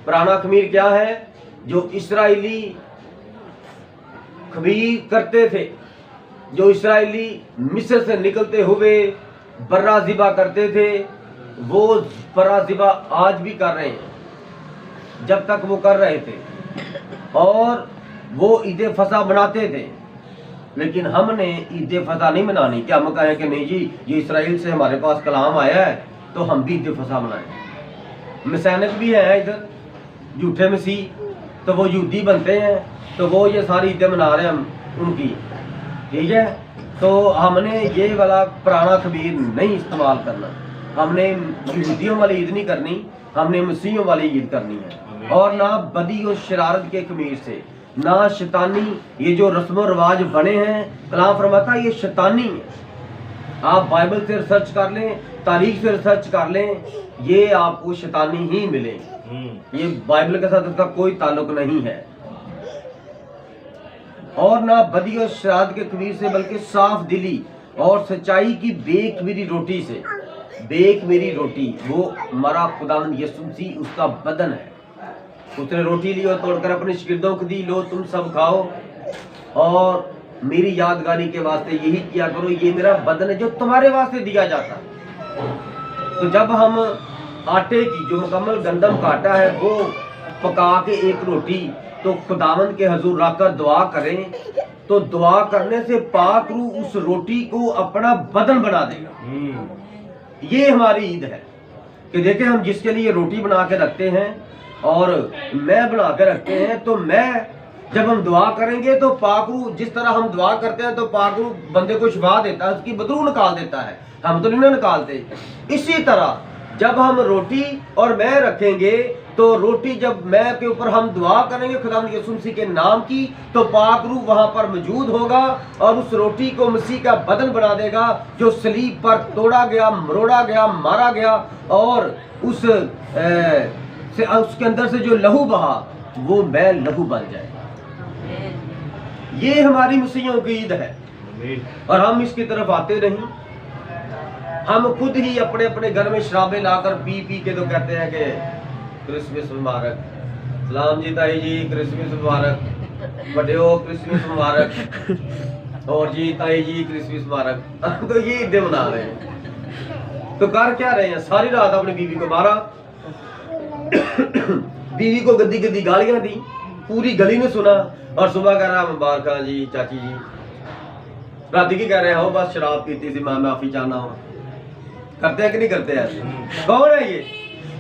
S1: पुराना खमीर क्या है? जो इस्राएली खमीर करते थे, जो इस्राएली मिस्र से निकलते हुए बर्रा ज़िबा करते थे, वो बर्रा ज़िबा आज भी कर रहे हैं। जब तक वो कर रहे थे और वो ईद फसा बनाते थे, लेकिन हमने ईद फसा नहीं मनानी कि हम कहें कि नहीं जी ये इसराइल से हमारे पास कलाम आया है तो हम भी ईद फसा मनाएं। मसैनिक भी हैं इधर, झूठे मसीह, तो वो यहूदी बनते हैं, तो वो ये सारी ईदें मना रहे हैं हम उनकी, ठीक है। तो हमने ये वाला पुराना खमीर नहीं इस्तेमाल करना, हमने यहूदियों वाली ईद नहीं करनी, हमने मसीहियों वाली ईद करनी है। और ना बदी और शरारत के खमीर से, ना शैतानी ये जो रस्म रिवाज बने हैं, कलाम फरमाता है ये शैतानी है। आप बाइबल से रिसर्च कर लें, तारीख से रिसर्च कर लें, ये आपको शैतानी ही मिले। ये बाइबल के साथ उसका कोई ताल्लुक नहीं है। और ना बदी और शरारत के खमीर से, बल्कि साफ दिली और सच्चाई की बेखमीरी रोटी से। बेखमीरी रोटी वो हमारा खुदावंद यीशु मसीह, उसका बदन है। उसने रोटी ली और तोड़कर अपने शागिर्दों को दी, लो तुम सब खाओ और मेरी यादगारी के वास्ते यही किया करो, ये मेरा बदन है जो तुम्हारे वास्ते दिया जाता है। तो जब हम आटे की, जो मुकम्मल गंदम का आटा है, वो पका के एक रोटी तो खुदावंद के हजूर रखकर दुआ करें, तो दुआ करने से पाक रूह उस रोटी को अपना बदन बना देगा। ये हमारी ईद है कि देखें हम जिसके लिए रोटी बना के रखते हैं और मैं बना के रखते हैं, तो मैं जब हम दुआ करेंगे तो पाक रूह, जिस तरह हम दुआ करते हैं तो पाक रूह बंदे को शिफा देता है, उसकी बदबू निकाल देता है, हम तो नहीं निकालते। इसी तरह जब हम रोटी और मैं रखेंगे तो रोटी जब मैं के ऊपर हम दुआ करेंगे खुदावंद यीशु मसीह के नाम की, तो पाक रूह वहां पर मौजूद होगा और उस रोटी को मसीह का बदन बना देगा, जो सलीब पर तोड़ा गया, मरोड़ा गया, मारा गया, और उसके अंदर से जो लहू बहा वो मैं लहू बन जाए। ये हमारी मसीहियों की ईद है और हम इसकी तरफ आते नहीं। हम खुद ही अपने अपने घर में शराबे लाकर पी पी के तो कहते हैं कि क्रिसमस मुबारक, सलाम जी ताई जी क्रिसमस मुबारक, बड़े क्रिसमस मुबारक, और जी ताई जी क्रिसमस मुबारक। हम तो ये ईद मना रहे हैं। तो कर क्या रहे हैं? सारी रात अपनी बीवी को मारा, बीवी को गंदी गंदी गालियां दी, पूरी गली ने सुना, और सुबह कह रहा मुबारक जी चाची जी। राती की कह रहे हो बस शराब पीती थी, मैं माफी चाहना हूँ। करते हैं कि नहीं करते हैं? कौन है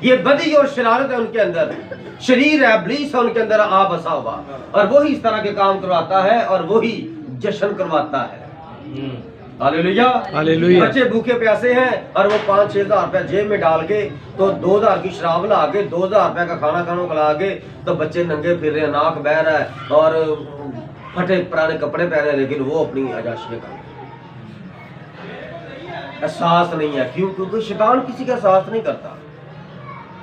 S1: ये बदी और शरारत है उनके अंदर, शरीर है, इब्लीस है उनके अंदर आ बसा हुआ, और वही इस तरह के काम करवाता है और वही जश्न करवाता है। Hallelujah, hallelujah. बच्चे भूखे प्यासे हैं और वो 5-6 हज़ार रुपया जेब में डाल के तो 2,000 की शराब ला के 2,000 रुपया का खाना खाना खिला के तो बच्चे नंगे फिर रहे हैं, नाक बह रहा है और फटे पुराने कपड़े पहने, लेकिन वो अपनी अजाशी का एहसास नहीं है। क्यों? क्योंकि शैतान किसी का एहसास नहीं करता,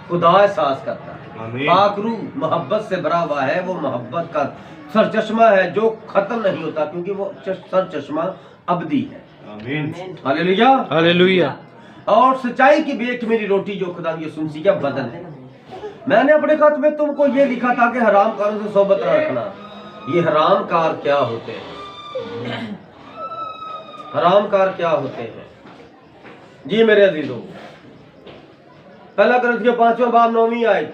S1: खुदा एहसास करता है। पाक रूह मोहब्बत से भरा हुआ है, वो मोहब्बत का सरचश्मा है जो खत्म नहीं होता, क्योंकि वो सरचश्मा अबदी है। Hallelujah, hallelujah. और सच्चाई की बेख मेरी रोटी जो खुदा यीशु मसीह का बदन है। मैंने अपने खत में तुमको ये लिखा था कि हराम कारों से सोबत रखना। ये हराम कार क्या होते हैं? हराम कार क्या होते हैं जी मेरे अजीजों? पहला कुरिन्थियों 5वां बाब 9वीं आयत,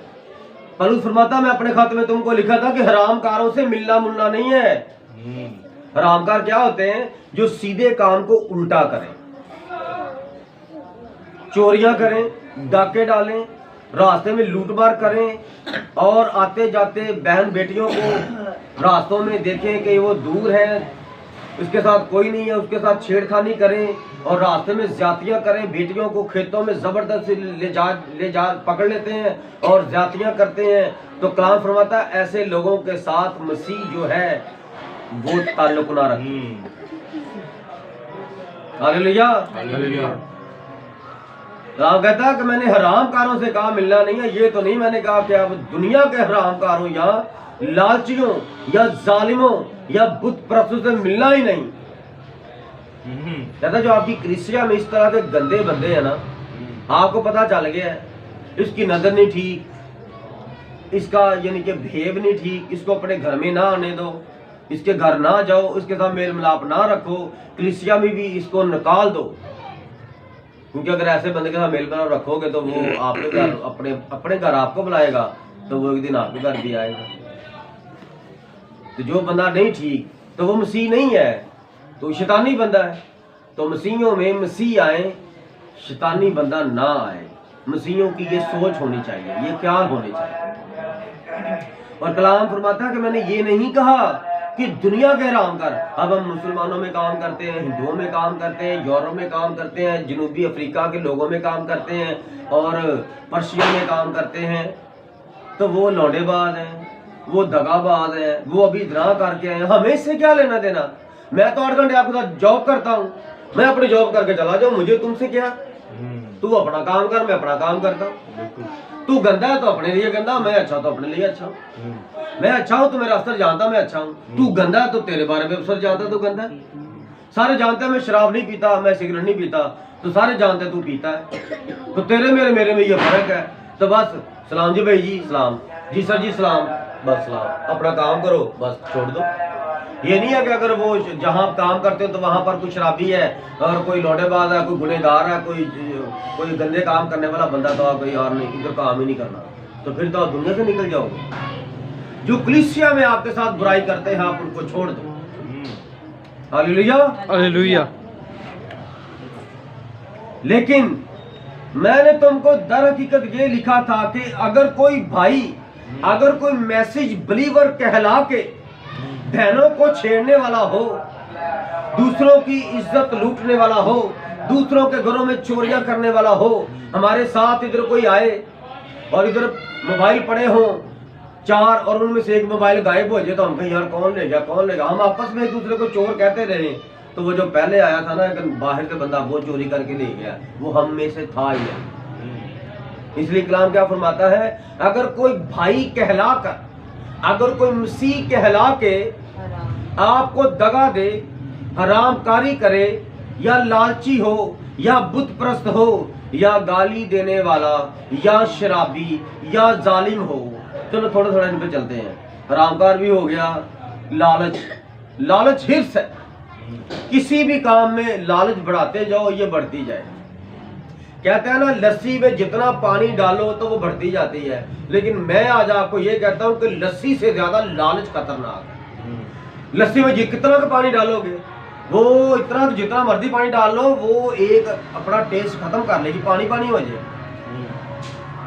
S1: पौलुस फरमाता मैं अपने खत में तुमको लिखा था कि हराम कारों से मिलना मुलना नहीं है। हरामकार क्या होते हैं? जो सीधे काम को उल्टा करें, चोरियां करें, डाके डालें, रास्ते में लूटमार करें, और आते जाते बहन बेटियों को रास्तों में देखें कि वो दूर है, उसके साथ कोई नहीं है, उसके साथ छेड़खानी करें, और रास्ते में ज्यादतियां करें, बेटियों को खेतों में जबरदस्ती ले जा पकड़ लेते हैं और ज्यादतियां करते हैं। तो कलाम फरमाता है ऐसे लोगों के साथ मसीह जो है वो ताल्लुक ना रखे। Hallelujah, hallelujah. राम कहता है कि मैंने हराम कारों से कहा मिलना नहीं है। ये तो नहीं मैंने कहा कि आप दुनिया के हराम कारों या लालचियों या जालिमों या बुत परस्तों से मिलना ही नहीं। कहता जो आपकी कलीसिया में इस तरह के गंदे बंदे हैं ना, आपको पता चल गया है इसकी नजर नहीं ठीक, इसका यानी कि भेव नहीं ठीक, इसको अपने घर में ना आने दो, इसके घर ना जाओ, इसके साथ मेल मिलाप ना रखो, कलीसिया में भी इसको निकाल दो। क्योंकि अगर ऐसे बंदे के साथ मेल मिलाप रखोगे तो वो आपके घर अपने घर आपको बुलाएगा, तो वो एक दिन आपके घर भी आएगा। तो जो बंदा नहीं ठीक तो वो मसीह नहीं है, तो शैतानी बंदा है। तो मसीहियों में मसीह आए, शैतानी बंदा ना आए। मसीहियों की ये सोच होनी चाहिए, ये ख्याल होने चाहिए। और कलाम फरमाता है कि मैंने ये नहीं कहा कि दुनिया के हराम कर। अब हम मुसलमानों में काम करते हैं, हिंदुओं में काम करते हैं, यूरोप में काम करते हैं, जनूबी अफ्रीका के लोगों में काम करते हैं और पर्शिया में काम करते हैं। तो वो लौंडेबाज हैं, वो दगाबाज हैं, वो अभी इतना करके आए, हमें इससे क्या लेना देना? मैं तो 8 घंटे आपके साथ जॉब करता हूँ, मैं अपनी जॉब करके चला जाऊँ, मुझे तुमसे क्या? तू अपना काम कर, मैं अपना काम करता हूँ। तू गंदा है तो अपने लिए गंदा, मैं अच्छा तो अपने लिए अच्छा हूँ। मैं अच्छा हूँ तो मेरा अस्तर जानता मैं अच्छा हूँ, तू गंदा है तो तेरे बारे में अस्तर जानता तू गंदा है। सारे जानते हैं मैं शराब नहीं पीता, मैं सिगरेट नहीं पीता, तो सारे जानते तू पीता है। तो तेरे मेरे में ये फर्क है। तो बस सलाम जी भाई जी, सलाम जी सर जी, सलाम, बस सलाम, अपना काम करो, बस छोड़ दो। ये नहीं है कि अगर वो जहाँ काम करते हो तो वहां पर कोई शराबी है और कोई लौटेबाज है, कोई गुनहगार है, कोई गंदे काम करने वाला बंदा, तो आप यार नहीं इधर काम ही नहीं करना, तो फिर तो आप दुनिया से निकल जाओगे। जो कलीसिया में आपके साथ बुराई करते हैं आप उनको छोड़ दो। Hallelujah, hallelujah. लेकिन मैंने तुमको दर हकीकत ये लिखा था कि अगर कोई भाई, अगर कोई मैसेज बिलीवर कहला के बहनों को छेड़ने वाला हो, दूसरों की इज्जत लूटने वाला हो, दूसरों के घरों में चोरियां करने वाला हो। हमारे साथ इधर कोई आए और इधर मोबाइल पड़े हों 4 और उनमें से एक मोबाइल गायब हो जाए तो हम कहें यार कौन ले गया कौन ले गया। हम आपस में एक दूसरे को चोर कहते रहे तो वो जो पहले आया था ना बाहर के बंदा वो चोरी करके ले गया, वो हम में से था ही नहीं। इसलिए कलाम क्या फरमाता है, अगर कोई भाई कहला कर, अगर कोई मसीह कहला के आपको दगा दे, हरामकारी करे, या लालची हो, या बुत परस्त हो, या गाली देने वाला, या शराबी, या जालिम हो। चलो थोड़ा थोड़ा इन पे चलते हैं। हरामकार भी हो गया, लालच, लालच हिर्स है। किसी भी काम में लालच बढ़ाते जाओ ये बढ़ती जाए। कहते हैं ना लस्सी में जितना पानी डालो तो वो बढ़ती जाती है, लेकिन मैं आज आपको ये कहता हूँ कि लस्सी से ज्यादा लालच खतरनाक है। लस्सी में कितना का पानी डालोगे वो इतना जितना मर्जी पानी डाल लो वो एक अपना टेस्ट खत्म कर लेगी, पानी पानी हो जाए।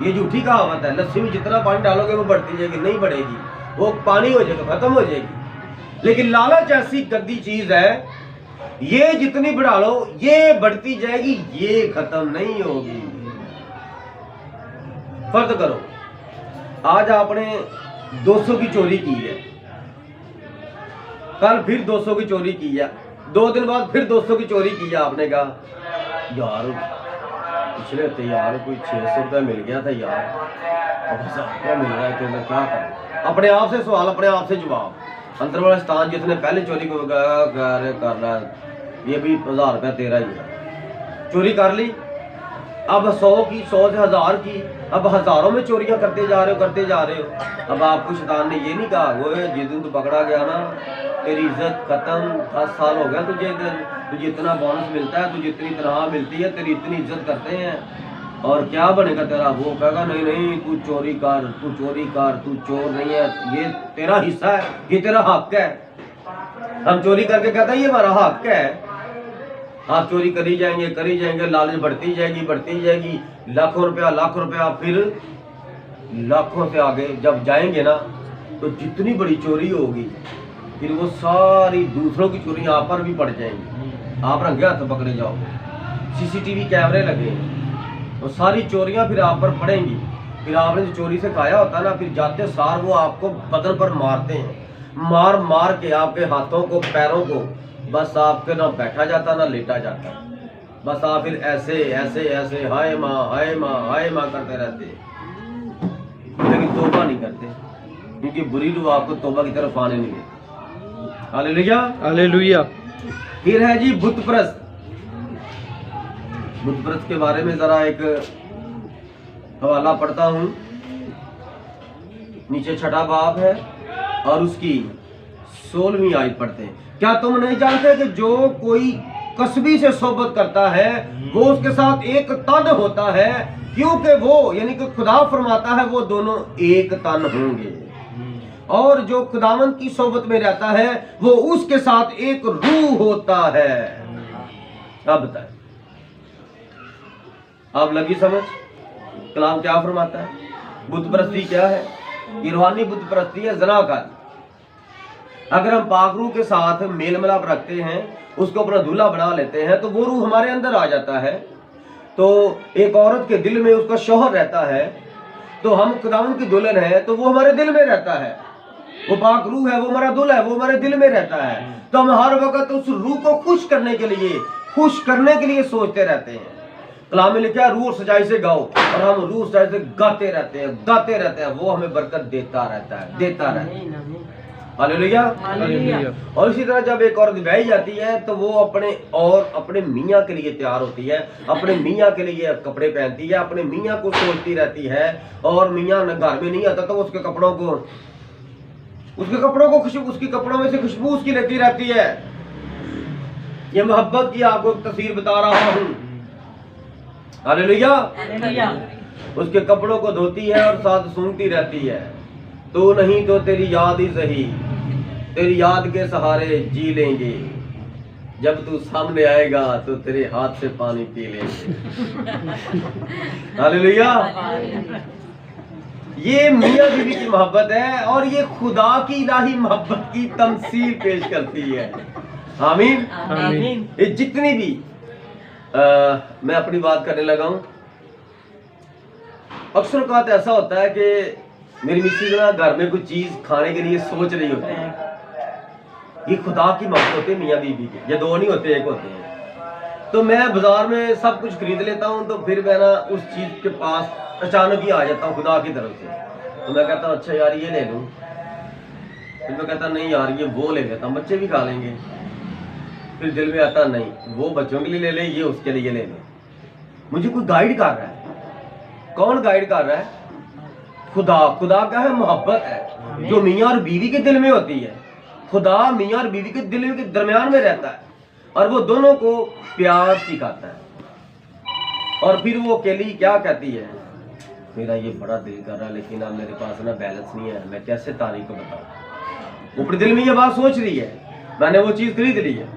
S1: ये झूठी कहावत है, लस्सी में जितना पानी डालोगे वो बढ़ती जाएगी, नहीं बढ़ेगी, वो पानी हो जाएगा, खत्म हो जाएगी। लेकिन लालच ऐसी गंदी चीज है, ये जितनी बढ़ा लो ये बढ़ती जाएगी, ये खत्म नहीं होगी। फर्ज करो आज आपने 200 की चोरी की है, कल फिर 200 की चोरी की है, 2 दिन बाद फिर 200 की चोरी की है। आपने कहा यार पिछले हफ्ते यार कोई 600 रुपया मिल गया था यार, अब 1000 रुपया मिल रहा है तो मैं क्या करूं। अपने आप से सवाल, अपने आप से जवाब। अंदर वाला स्थान जिसने पहले चोरी को कर रहा है ये भी 1000 रुपया तेरा ही है। चोरी कर ली, अब 100 की, 100 से 1000 की, अब हजारों में चोरियां करते जा रहे हो, करते जा रहे हो। अब आपको शैतान ने ये नहीं कहा वो जिस दिन तू पकड़ा गया ना तेरी इज्जत खत्म, 10 साल हो गया तुझे, तुझे इतना बोनस मिलता है, तुझे इतनी तनख्वाह मिलती है, तेरी इतनी इज्जत करते हैं और क्या बनेगा तेरा। वो कहेगा नहीं नहीं तू चोरी कर, तू चोरी कर, तू चोर नहीं है, ये तेरा हिस्सा है, ये तेरा हक है। हम चोरी करके कहते हैं ये हमारा हक है। आप चोरी करी जाएंगे, लालच बढ़ती जाएगी, लाखों रुपया, फिर लाखों से आगे जब जाएंगे ना तो जितनी बड़ी चोरी होगी फिर वो सारी दूसरों की चोरी आप पर भी पड़ जाएंगी। आप रंगे हाथ पकड़े जाओगे, सीसीटीवी कैमरे लगे, तो सारी चोरियां फिर आप पर पड़ेंगी। फिर आपने जो चोरी से खाया होता है ना, फिर जाते सार वो आपको बदन पर मारते हैं, मार मार के आपके हाथों को, पैरों को, बस आपके ना बैठा जाता ना लेटा जाता, बस आप फिर ऐसे ऐसे ऐसे हाय माँ हाय माँ हाय माँ करते रहते, लेकिन तौबा नहीं करते, क्योंकि बुरी रूह आपको तौबा की तरफ आने नहीं देती। Hallelujah
S2: hallelujah.
S1: फिर है जी बुत परस्त। बुत परस्त के बारे में जरा एक हवाला पढ़ता हूँ, नीचे 6वां बाब है और उसकी 16वीं आयत पढ़ते हैं। क्या तुम नहीं जानते कि जो कोई कसबी से सोबत करता है वो उसके साथ एक तन होता है, क्योंकि वो यानी कि खुदा फरमाता है वो दोनों एक तन होंगे। और जो खुदावंद की सोबत में रहता है वो उसके साथ एक रूह होता है। अब बताए, अब लगी समझ कलाम क्या फरमाता है? बुत परस्ती क्या है? ये रूहानी बुत परस्ती है ज़नाकारी। अगर हम पाक रूह के साथ मेल मिलाप रखते हैं, उसको अपना दूल्हा बना लेते हैं, तो वो रूह हमारे अंदर आ जाता है। तो एक औरत के दिल में उसका शौहर रहता है, तो हम खुदावंद की दुल्हन है, तो वो हमारे दिल में रहता है। वो पाक रूह है, वो हमारा दूल्हा है, वो हमारे दिल में रहता है। तो हम हर वक्त उस रूह को खुश करने के लिए सोचते रहते हैं। कलाम में लिखा है रूह सजाई से गाओ, और हम रूह सजाई से गाते रहते हैं, वो हमें बरकत देता रहता है। हालेलुया। और इसी तरह जब एक औरत ब्याही जाती है तो वो अपने मियाँ के लिए तैयार होती है, अपने मियाँ के लिए कपड़े पहनती है, अपने मियाँ को सोचती रहती है, और मियाँ घर में नहीं आता तो उसके कपड़ों खुशबू, उसकी कपड़ों में से खुशबू उसकी लेती रहती है। ये मोहब्बत की आपको तस्वीर बता रहा हूँ। हालेलुया। उसके कपड़ों को धोती है और साथ सूंघती रहती है। तो नहीं तो तेरी याद ही सही, तेरी याद के सहारे जी लेंगे, जब तू सामने आएगा तो तेरे हाथ से पानी पी लेंगे। हालेलुया। ये मियाँ बीवी की मोहब्बत है, और ये खुदा की इलाही मोहब्बत की तमसील पेश करती है। आमीन। ये जितनी भी मैं अपनी बात करने लगा हूँ। अक्सर औकात ऐसा होता है कि मेरी मिसेज ना घर में कुछ चीज खाने के लिए सोच रही होती है। ये खुदा की मौत होते हैं मियाँ बीवी के, ये दो नहीं होते, एक होते हैं। तो मैं बाजार में सब कुछ खरीद लेता हूँ, तो फिर मैं ना उस चीज के पास अचानक ही आ जाता हूँ खुदा की तरफ से। तो मैं कहता हूँ अच्छा यार ये ले लूँ, फिर मैं कहता नहीं यार ये वो ले लेता हूँ, बच्चे भी खा लेंगे। फिर दिल में आता नहीं वो बच्चों के लिए ले ले, ये उसके लिए ले ले। मुझे कोई गाइड कर रहा है। कौन गाइड कर रहा है? खुदा। खुदा क्या है? मोहब्बत है जो मियाँ और बीवी के दिल में होती है। खुदा मियाँ और बीवी के दिल के दरमियान में रहता है और वो दोनों को प्यार सिखाता है। और फिर वो अकेली क्या कहती है, मेरा ये बड़ा दिल कर रहा है लेकिन अब मेरे पास ना बैलेंस नहीं है, मैं कैसे तारीख को बताऊं। ऊपर दिल में ये बात सोच रही है, मैंने वो चीज खरीद ली है,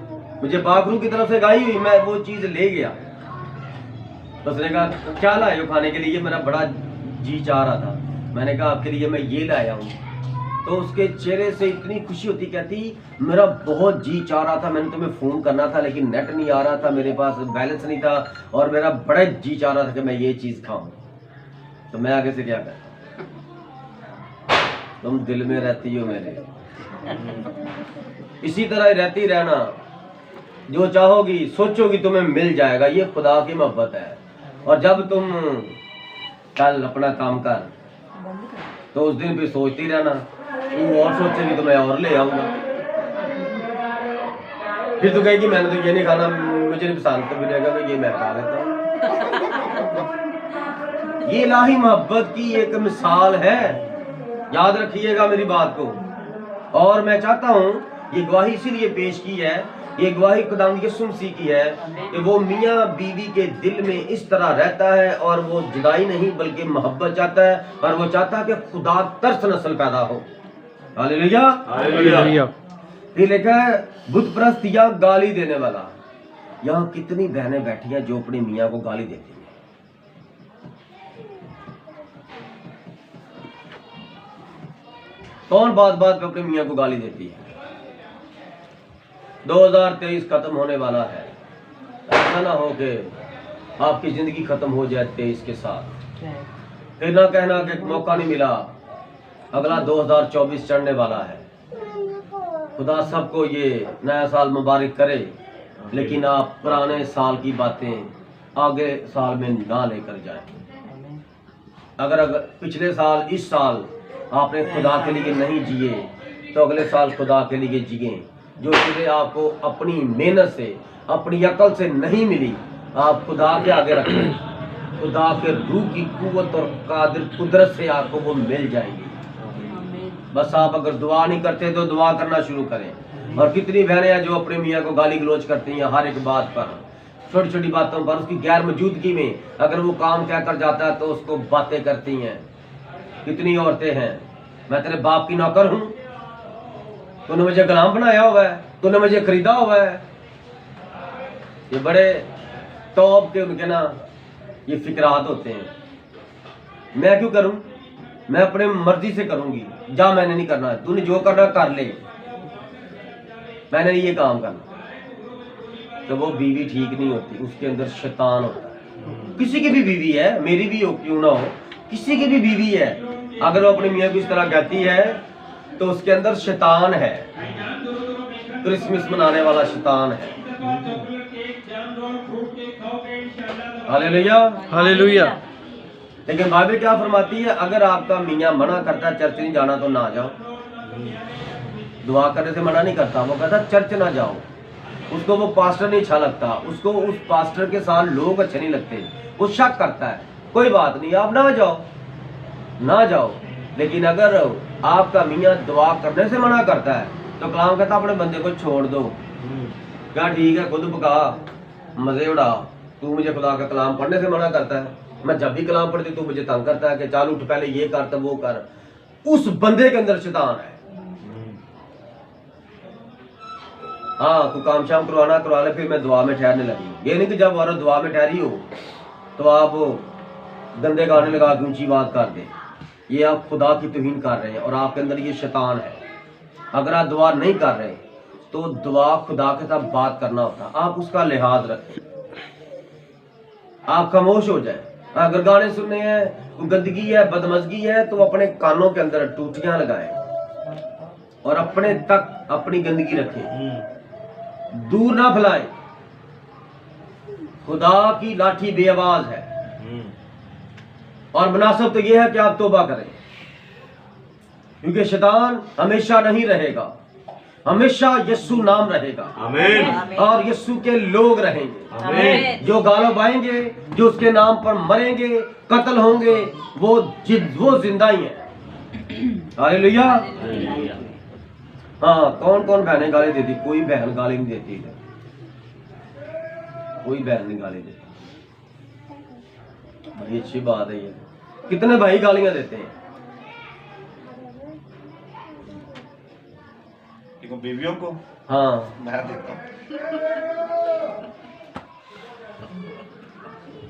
S1: मुझे बागरू की तरफ से गाई हुई, मैं वो चीज ले गया। तो उसने कहा क्या लाए हो खाने के लिए? मेरा बड़ा जी चाह रहा था। मैंने कहा आपके लिए मैं ये लाया हूँ। तो उसके चेहरे से इतनी खुशी होती, कहती मेरा बहुत जी चाह रहा था, मैंने तुम्हें फोन करना था लेकिन नेट नहीं आ रहा था, मेरे पास बैलेंस नहीं था और मेरा बड़ा जी चाह रहा था कि मैं ये चीज खाऊं। तो मैं आगे से क्या करता, तुम दिल में रहती हो मेरे, इसी तरह रहती रहना, जो चाहोगी सोचोगी तुम्हें मिल जाएगा। ये खुदा की मोहब्बत है। और जब तुम कल अपना काम कर तो उस दिन भी सोचती रहना, तू और सोचेगी तो मैं और ले आऊंगा। फिर तो कहेगी मैंने तो ये नहीं खाना, मुझे नहीं पसंद, तो फिर कहेगा ये मैं खा लेता हूँ। ये इलाही मोहब्बत की एक मिसाल है, याद रखिएगा मेरी बात को। और मैं चाहता हूँ ये गवाही इसीलिए पेश की है, ये गवाही खुदावंद यीशु मसीह की है कि वो मियाँ बीवी के दिल में इस तरह रहता है और वो जुदाई नहीं बल्कि मोहब्बत चाहता है और वो चाहता है कि खुदा तरस नस्ल पैदा हो। Hallelujah, hallelujah. फिर लिखा है बुत परस्त या गाली देने वाला। यहाँ कितनी बहनें बैठी हैं जो अपने मियाँ को गाली देती हैं। कौन बात बात पे अपने मियाँ को गाली देती है? 2023 खत्म होने वाला है, ऐसा ना हो कि आपकी जिंदगी खत्म हो जाए 23 के साथ। फिर ना कहना कि मौका नहीं मिला, अगला 2024 चढ़ने वाला है। खुदा सबको ये नया साल मुबारक करे, लेकिन आप पुराने साल की बातें आगे साल में ना लेकर जाएं। अगर पिछले साल इस साल आपने खुदा के लिए नहीं जिए तो अगले साल खुदा के लिए जिए। जो चीज़ें आपको अपनी मेहनत से अपनी अकल से नहीं मिली, आप खुदा के आगे रखें, खुदा के रूह की कुव्वत और कादिर कुदरत से आपको वो मिल जाएंगी। बस आप अगर दुआ नहीं करते तो दुआ करना शुरू करें। और कितनी बहनें हैं जो अपने मियाँ को गाली गलौज करती हैं हर एक बात पर, छोटी छोटी बातों पर, उसकी गैर मौजूदगी में अगर वो काम क्या कर जाता है तो उसको बातें करती हैं। कितनी औरतें हैं, मैं तेरे बाप की नौकर हूँ, तूने मुझे गुलाम बनाया हुआ है, तूने मुझे खरीदा हुआ है। ये बड़े तौब के उनके ना ये फिक्रात होते हैं। मैं क्यों करूं, मैं अपने मर्जी से करूंगी, जा मैंने नहीं करना, तूने जो करना कर ले, मैंने ये काम करना। तो वो बीवी ठीक नहीं होती, उसके अंदर शैतान होता है। किसी की भी बीवी है, मेरी भी हो क्यों ना हो, किसी की भी बीवी है, अगर वो अपनी मियाँ को इस तरह कहती है तो उसके अंदर शैतान है, क्रिसमस मनाने वाला शैतान है। Hallelujah, hallelujah. लेकिन बाइबल क्या फरमाती है, अगर आपका मियाँ मना करता है चर्च नहीं जाना तो ना जाओ। दुआ करने से मना नहीं करता, वो कहता चर्च ना जाओ। उसको वो पास्टर नहीं अच्छा लगता, उसको उस पास्टर के साथ लोग अच्छे नहीं लगते, वो शक करता है। कोई बात नहीं, आप ना जाओ, ना जाओ। लेकिन अगर आपका मियाँ दुआ करने से मना करता है तो कलाम कहता अपने बंदे को छोड़ दो। क्या ठीक है, खुद पका मजे उड़ा, तू मुझे खुदा का कलाम पढ़ने से मना करता है, मैं जब भी कलाम पढ़ती तू मुझे तंग करता है कि चल उठ पहले ये कर तब वो कर। उस बंदे के अंदर शैतान है। हाँ, तू काम शाम करवाना करवा ले, फिर मैं दुआ में ठहरने लगी। ये नहीं कि जब औरत दुआ में ठहरी हो तो आप गंदे गाने लगा के ऊंची बात कर दे। ये आप खुदा की तौहीन कर रहे हैं और आपके अंदर ये शैतान है। अगर आप दुआ नहीं कर रहे तो दुआ खुदा के साथ बात करना होता, आप उसका लिहाज रखें। आप खामोश हो जाए। अगर गाने सुनने हैं, गंदगी है, बदमजगी है, तो अपने कानों के अंदर टूटियां लगाएं और अपने तक अपनी गंदगी रखें, दूर ना फैलाएं। खुदा की लाठी बेआवाज है और मुनासिब तो यह है कि आप तौबा करें, क्योंकि शैतान हमेशा नहीं रहेगा, हमेशा यस्सु नाम रहेगा। आमीन। और यस्सु के लोग रहेंगे। आमीन। जो गालों बाएंगे, जो उसके नाम पर मरेंगे, कत्ल होंगे, वो जिंदा ही है। हालेलुया। हाँ, कौन कौन बहनें गाली देती? कोई बहन गाली नहीं देती है, कोई बहन नहीं गाली देती। बड़ी अच्छी बात है ये। कितने भाई गालियां देते हैं?
S2: बीवियों को?
S1: हाँ,
S2: मैं देता हूँ।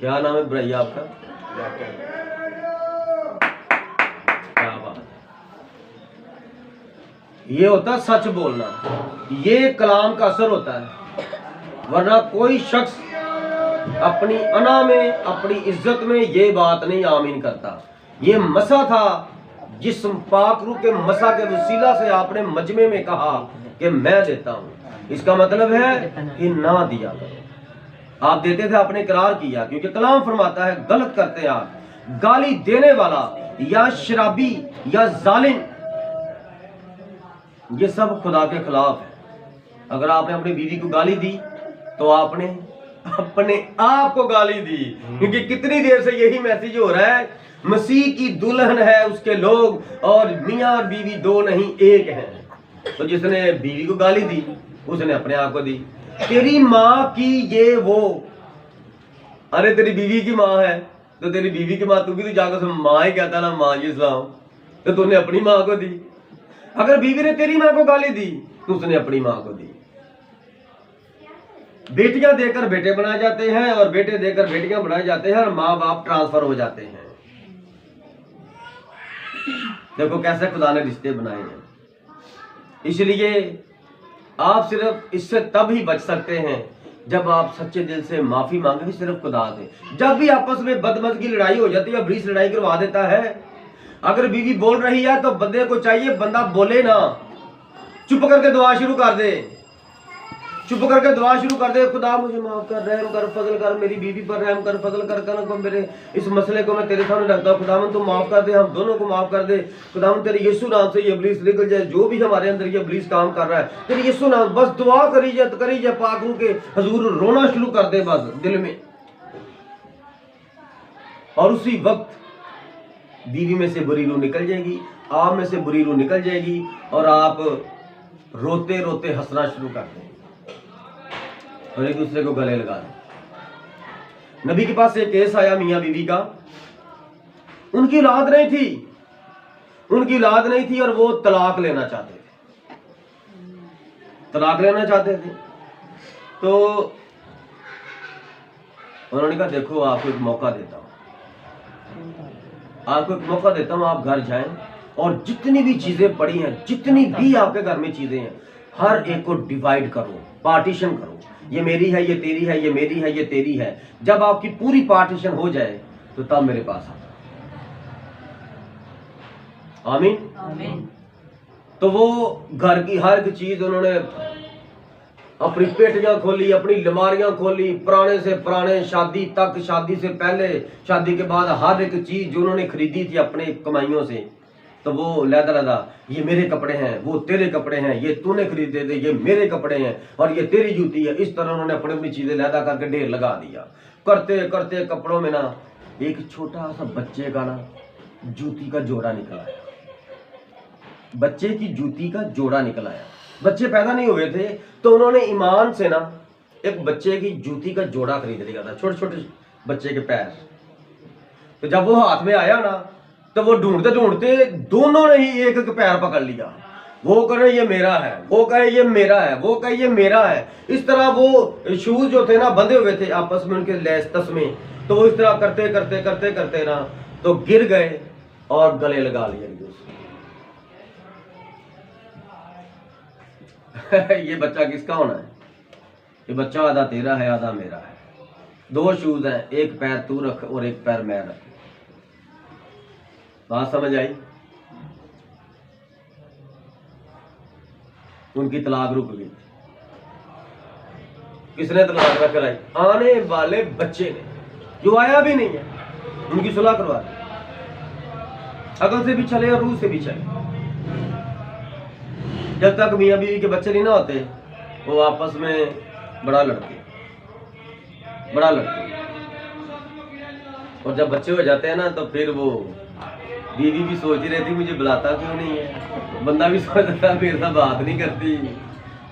S1: क्या नाम है भैया आपका? क्या बात है। ये होता है सच बोलना, ये कलाम का असर होता है। वरना कोई शख्स अपनी अना में, अपनी इज्जत में ये बात नहीं आमीन करता। ये मसा था, जिस पाक रूह के मसा के वसीला से आपने मजमे में कहा कि मैं देता हूं, इसका मतलब है कि ना दिया करो। आप देते थे, आपने इकरार किया, क्योंकि कलाम फरमाता है गलत करते हैं आप। गाली देने वाला या शराबी या जालिम, ये सब खुदा के खिलाफ है। अगर आपने अपनी बीवी को गाली दी तो आपने अपने आप को गाली दी, क्योंकि कितनी देर से यही मैसेज हो रहा है, मसीह की दुल्हन है उसके लोग, और मियां और बीवी दो नहीं एक हैं। तो जिसने बीवी को गाली दी उसने अपने आप को दी। तेरी माँ की ये वो, अरे तेरी बीवी की माँ है तो तेरी बीवी की माँ, तू भी तो जाकर माँ ही कहता ना, माँ जी सलाम, तो तूने अपनी माँ को दी। अगर बीवी ने तेरी माँ को गाली दी तो उसने अपनी माँ को दी। बेटियां देकर बेटे बनाए जाते हैं और बेटे देकर बेटियां बनाए जाते हैं और माँ बाप ट्रांसफर हो जाते हैं। देखो कैसे खुदा ने रिश्ते बनाए हैं। इसलिए आप सिर्फ इससे तब ही बच सकते हैं जब आप सच्चे दिल से माफी मांगे, सिर्फ खुदा से। जब भी आपस में बदमज की लड़ाई हो जाती है, इब्लीस लड़ाई करवा देता है। अगर बीवी बोल रही है तो बंदे को चाहिए बंदा बोले ना, चुप करके दुआ शुरू कर दे, चुप करके दुआ शुरू कर दे। खुदा मुझे माफ कर, रहम कर, फजल कर, मेरी बीवी पर रहम कर, फजल कर, मेरे इस मसले को मैं तेरे सामने रखता हूँ। खुदावन तू माफ कर दे, हम दोनों को माफ कर दे। खुदावन तेरे यीशु नाम से ये इब्लीस निकल जाए, जो भी हमारे अंदर ये इब्लीस काम कर रहा है, तेरे यीशु नाम, बस दुआ करी जाए पाक रूह के हजूर, रोना शुरू कर दे बस दिल में। और उसी वक्त बीवी में से बुरी रूह निकल जाएगी, आप में से बुरी रूह निकल जाएगी, और आप रोते रोते हंसना शुरू कर देंगे और एक दूसरे को गले लगा दें। नबी के पास एक केस आया मियां बीवी का। उनकी औलाद नहीं थी, उनकी औलाद नहीं थी, और वो तलाक लेना चाहते थे, तलाक लेना चाहते थे। तो उन्होंने कहा देखो आपको एक मौका देता हूं, आपको एक मौका देता हूं, आप घर जाएं और जितनी भी चीजें पड़ी हैं, जितनी भी आपके घर में चीजें हैं, हर एक को डिवाइड करो, पार्टीशन करो। ये मेरी है, ये तेरी है, ये मेरी है, ये तेरी है। जब आपकी पूरी पार्टीशन हो जाए तो तब मेरे पास आ। आमीन, आमीन। तो वो घर की हर एक चीज उन्होंने अपनी पेटियां खोली, अपनी अलमारियां खोली, पुराने से पुराने, शादी तक, शादी से पहले, शादी के बाद, हर एक चीज जो उन्होंने खरीदी थी अपने कमाइयों से, तो वो लहदा, ये मेरे कपड़े हैं, वो तेरे कपड़े हैं, ये तूने खरीदे थे, ये मेरे कपड़े हैं, और ये तेरी जूती है। इस तरह उन्होंने अपनी अपनी चीजें लहदा करके ढेर लगा दिया। करते करते कपड़ों में ना एक छोटा सा बच्चे का ना जूती का जोड़ा निकल आया, बच्चे की जूती का जोड़ा निकल आया। बच्चे पैदा नहीं हुए थे, तो उन्होंने ईमान से ना एक बच्चे की जूती का जोड़ा खरीद लिया था, छोटे छोटे बच्चे के पैर। तो जब वो हाथ में आया ना, तो वो ढूंढते ढूंढते दोनों ने ही एक एक पैर पकड़ लिया। वो कहे ये मेरा है, वो कहे ये मेरा है, वो कहे ये मेरा है। इस तरह वो शूज जो थे ना बंधे हुए थे आपस में, उनके लेस तस्मे, तो वो इस तरह करते करते करते करते ना तो गिर गए और गले लगा लिए एक दूसरे। ये बच्चा किसका होना है? ये बच्चा आधा तेरा है, आधा मेरा है। 2 शूज हैं, एक पैर तू रख और एक पैर मैं रख। बात समझ आई? उनकी तलाक रुक गई। किसने तलाक रख कराई? आने वाले बच्चे ने, जो आया भी नहीं है। उनकी सुलह करवा दी, अकल से भी चले और रूह से भी चले। जब तक मियां बीवी के बच्चे नहीं ना होते, वो आपस में बड़ा लड़ते। और जब बच्चे हो जाते हैं ना, तो फिर वो बीवी भी सोच ही रहती मुझे बुलाता क्यों नहीं है, बंदा भी सोचता मेरे साथ बात नहीं करती।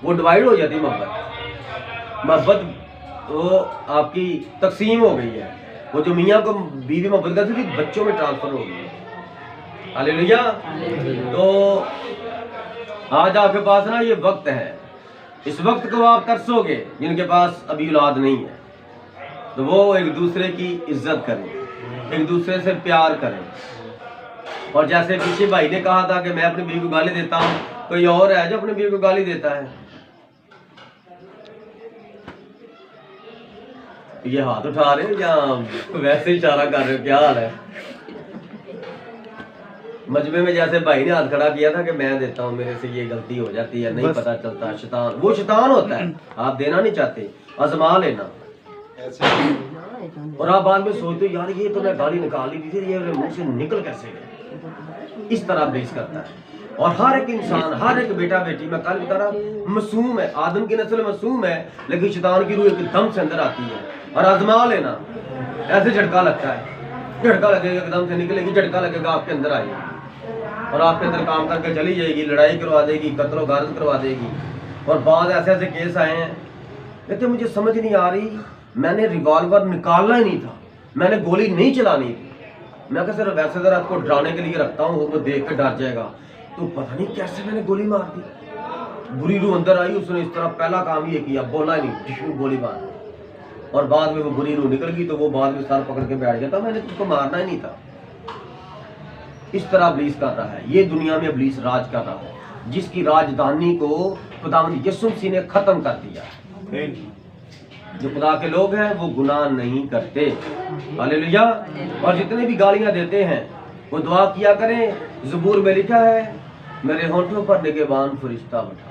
S1: वो डिवाइड हो जाती मोहब्बत तो आपकी तकसीम हो गई है। वो जो मियाँ को बीवी मोहब्बत करती थी, बच्चों में ट्रांसफर हो गई है। हालेलुया। तो आज आपके पास ना ये वक्त है, इस वक्त को आप तरसोगे। जिनके पास अभी औलाद नहीं है, तो वो एक दूसरे की इज्जत करें, एक दूसरे से प्यार करें। और जैसे पीछे भाई ने कहा था कि मैं अपनी बीवी को गाली देता हूँ, कोई और है जो अपनी बीवी को गाली देता है? ये हाथ उठा रहे हो या वैसे इशारा कर रहे हो? क्या हाल है? मजमे में जैसे भाई ने हाथ खड़ा किया था कि मैं देता हूँ, मेरे से ये गलती हो जाती है, नहीं पता चलता। शैतान, वो शैतान होता है। आप देना नहीं चाहते, आजमा लेना। और आप बाद में सोचते हो यार ये तो मैं गाली निकाल ली थी, ये मेरे मुंह से निकल कैसे गए? इस तरह बेस करता है। और हर एक इंसान, हर एक बेटा बेटी, मैं कल बता रहा, मासूम है। आदम की नस्ल मासूम है, लेकिन शैतान की रूह एकदम से अंदर आती है। और आजमा लेना, ऐसे झटका लगता है, झटका लगेगा, एकदम से निकलेगी, झटका लगेगा, आपके अंदर आएगी और आपके अंदर काम करके चली जाएगी, लड़ाई करवा देगी, कत्ल गारत करवा देगी। और बाद ऐसे ऐसे केस आए हैं, कहते मुझे समझ नहीं आ रही, मैंने रिवॉल्वर निकालना ही नहीं था, मैंने गोली नहीं चलानी थी। मैं कहा सर वैसे जरा आपको डराने के लिए रखता हूँ, वो देख कर डर जाएगा। तो पता नहीं कैसे मैंने गोली मार दी। बुरी रूह अंदर आई, उसने इस तरह पहला काम ये किया, बोला ही नहीं, गोली मार। और बाद में वो बुरी रूह निकल गई, तो वो बाद में सर पकड़ के बैठ गया था, मैंने तुझको मारना ही नहीं था। इस तरह इब्लीस कर रहा है। ये दुनिया में इब्लीस राज कर रहा है, जिसकी राजधानी को खुदावंद यीशु मसीह ने खत्म कर दिया। जो खुदा के लोग हैं वो गुनाह नहीं करते। हालेलुया। और जितने भी गालियां देते हैं वो दुआ किया करें। ज़बूर में लिखा है, मेरे होठों पर निगहबान फरिश्ता बैठा,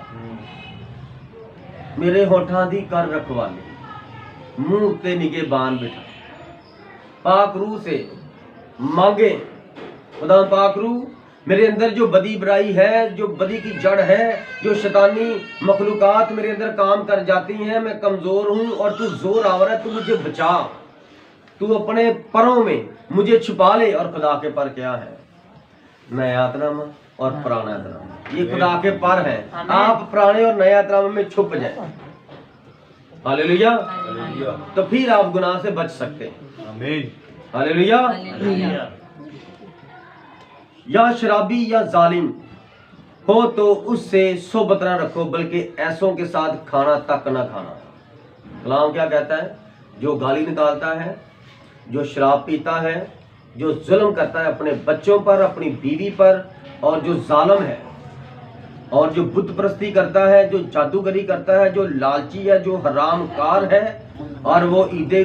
S1: मेरे होठां दी कर रखवाले, मुंह उत्ते निगहबान बैठा। पाक रूह से मांगे, खुदा पाक रूह मेरे अंदर जो बदी बुराई है, जो बदी की जड़ है, जो शैतानी मखलूकात मेरे अंदर काम कर जाती हैं, मैं कमजोर हूं और तू जोर आवर है, तू मुझे बचा, तू अपने परों में मुझे छुपा ले। और खुदा के पर क्या है? नया तनामा और पुराना तनामा, ये खुदा के पर है। आप पुराने और नया तनामा में छुप जाए। हालेलुया। तो फिर आप गुनाह से बच सकते हैं। आमीन। हालेलुया। या शराबी या जालिम हो तो उससे सोबत ना रखो, बल्कि ऐसों के साथ खाना तक ना खाना। कलाम क्या कहता है? जो गाली निकालता है, जो शराब पीता है, जो जुल्म करता है अपने बच्चों पर, अपनी बीवी पर, और जो जालिम है, और जो बुत परस्ती करता है, जो जादूगरी करता है, जो लालची है, जो हरामकार है, और वो ईदे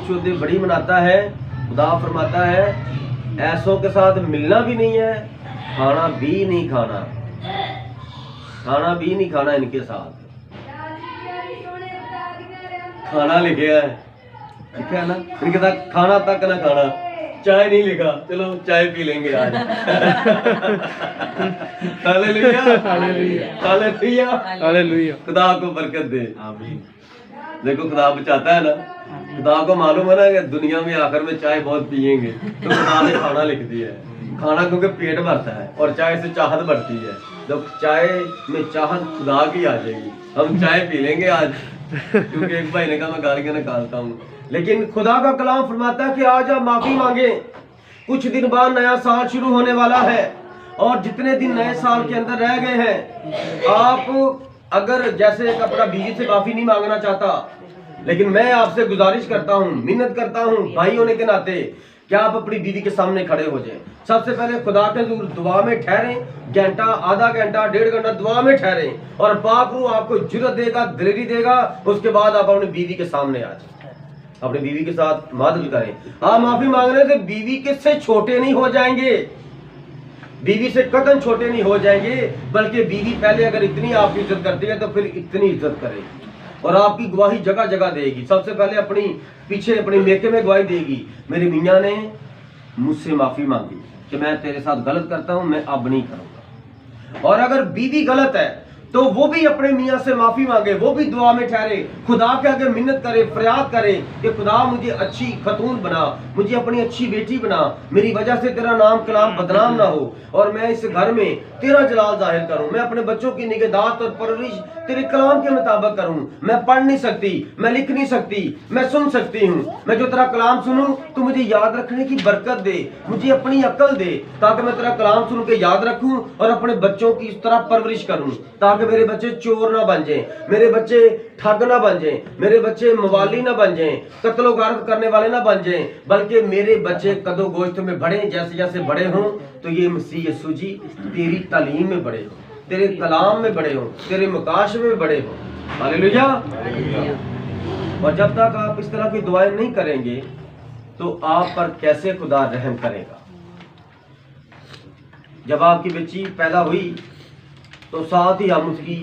S1: चौदे बड़ी मनाता है, खुदा फरमाता है ऐसों के साथ मिलना भी नहीं है, खाना भी नहीं खाना, खाना भी नहीं खाना इनके साथ। खाना लिखा है, लिखा है ना, इनके साथ खाना तक ना खाना। चाय नहीं लिखा, चलो चाय पी लेंगे आज। Hallelujah, hallelujah, hallelujah. खुदा को बरकत दे। आमीन। देखो खुदा बचाता है ना। खुदा को मालूम है ना कि दुनिया में आखिर में चाय बहुत पियेंगे, तो खुदा ने खाना लिख दिया है। खाना क्योंकि पेट भरता है और चाय से चाहत बढ़ती है। जब चाय में चाहत खुदा की आ जाएगी, हम चाय पी लेंगे आज। क्योंकि एक भाई ने कहा मैं गालियां निकालता हूँ, लेकिन खुदा का कलाम फरमाता है कि आज आप माफी मांगे। कुछ दिन बाद नया साल शुरू होने वाला है, और जितने दिन नए साल के अंदर रह गए हैं, आप अगर जैसे एक अपना बीवी से माफी नहीं मांगना चाहता, लेकिन मैं आपसे गुजारिश करता हूँ, मिन्नत करता हूँ भाई होने के नाते, क्या आप अपनी बीवी के सामने खड़े हो जाएं। सबसे पहले खुदा के हज़ूर दुआ में ठहरें, घंटा, आधा घंटा, 1.5 घंटा दुआ में ठहरें, और पाक रूह आपको जुर्रत देगा, दिलेरी देगा। उसके बाद आप अपनी बीवी के सामने आ जाए। अपनी बीवी के साथ मदद करें। हाँ, माफी मांगने से बीवी किससे छोटे नहीं हो जाएंगे, बीवी से कतन छोटे नहीं हो जाएंगे, बल्कि बीवी पहले अगर इतनी आपकी इज्जत करती है तो फिर इतनी इज्जत करेगी और आपकी गवाही जगह जगह देगी। सबसे पहले अपनी पीछे अपनी मेके में गवाही देगी, मेरे मियाँ ने मुझसे माफी मांगी कि मैं तेरे साथ गलत करता हूं, मैं अब नहीं करूंगा। और अगर बीवी गलत है तो वो भी अपने मियाँ से माफी मांगे, वो भी दुआ में ठहरे, खुदा के आगे मिन्नत करे, फरियाद करे कि खुदा मुझे अच्छी खतून बना, मुझे अपनी अच्छी बेटी बना, मेरी वजह से तेरा नाम कलाम बदनाम ना हो और मैं इस घर में तेरा जलाल जाहिर करूं। मैं अपने बच्चों की निगहदाश्त और परवरिश तेरे कलाम के मुताबिक करूं। मैं पढ़ नहीं सकती, मैं लिख नहीं सकती, मैं सुन सकती हूँ। मैं जो तेरा कलाम सुनूं तो मुझे याद रखने की बरकत दे, मुझे अपनी अक्ल दे ताकि मैं तेरा कलाम सुन के याद रखूं और अपने बच्चों की इस तरह परवरिश करूं ताकि मेरे बच्चे चोर ना बन जाएं, मेरे बच्चे ठग ना बन जाएं, मेरे बच्चे मवाली ना बन जाएं, कत्लो गारत करने वाले ना बन जाएं, बल्कि मेरे बच्चे कदो गोश्त में बढ़े, जैसे जैसे बड़े हों तो ये मसीह यीशु जी तेरी तालीम में बड़े हों, तेरे कलाम में बड़े हों, तेरे मुकाश में बड़े हों। हालेलुया। और जब तक आप इस तरह की दुआएं नहीं करेंगे तो आप पर कैसे खुदा रहम करेगा। जब आपकी बच्ची पैदा हुई तो साथ ही हम उसकी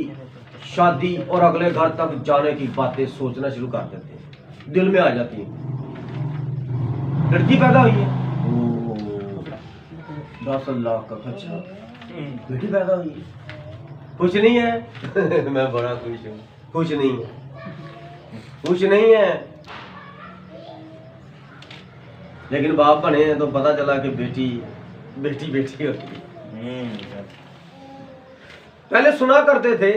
S1: शादी और अगले घर तक जाने की बातें सोचना शुरू कर देते हैं, दिल में आ जाती है। लड़की पैदा हुई है, 10 लाख का खर्चा, बेटी पैदा हुई है, कुछ नहीं है मैं बड़ा खुश हूँ, कुछ नहीं है, कुछ नहीं है। लेकिन बाप बने हैं तो पता चला कि बेटी बेटी बेटी होती है। पहले सुना करते थे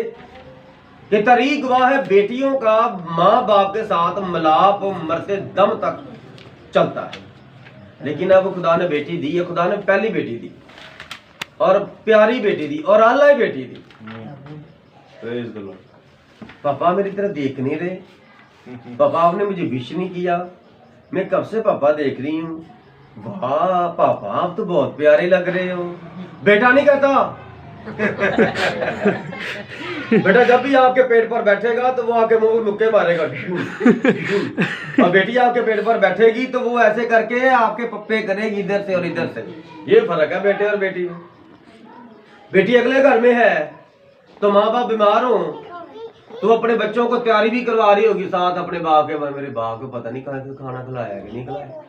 S1: कि तरीक गवाह है बेटियों का माँ बाप के साथ मिलाप मरते दम तक चलता है, लेकिन अब खुदा ने बेटी दी है, खुदा ने पहली बेटी दी और प्यारी बेटी दी और आला बेटी दी। पापा मेरी तरह देख नहीं रहे, पापा आपने मुझे विश नहीं किया, मैं कब से पापा देख रही हूँ, वाह पापा आप तो बहुत प्यारे लग रहे हो। बेटा नहीं कहता बेटा जब भी आपके पेट पर बैठेगा तो वो आके मुंह मुक्के मारेगा और बेटी आपके पेट पर बैठेगी तो वो ऐसे करके आपके पप्पे करेगी इधर से और इधर से। ये फर्क है बेटे और बेटी में। बेटी अगले घर में है तो माँ बाप बीमार हो तो अपने बच्चों को तैयारी भी करवा रही होगी साथ अपने बाप के, मेरे बाप को पता नहीं कहाँ से खाना खिलाया कि नहीं खिलाया।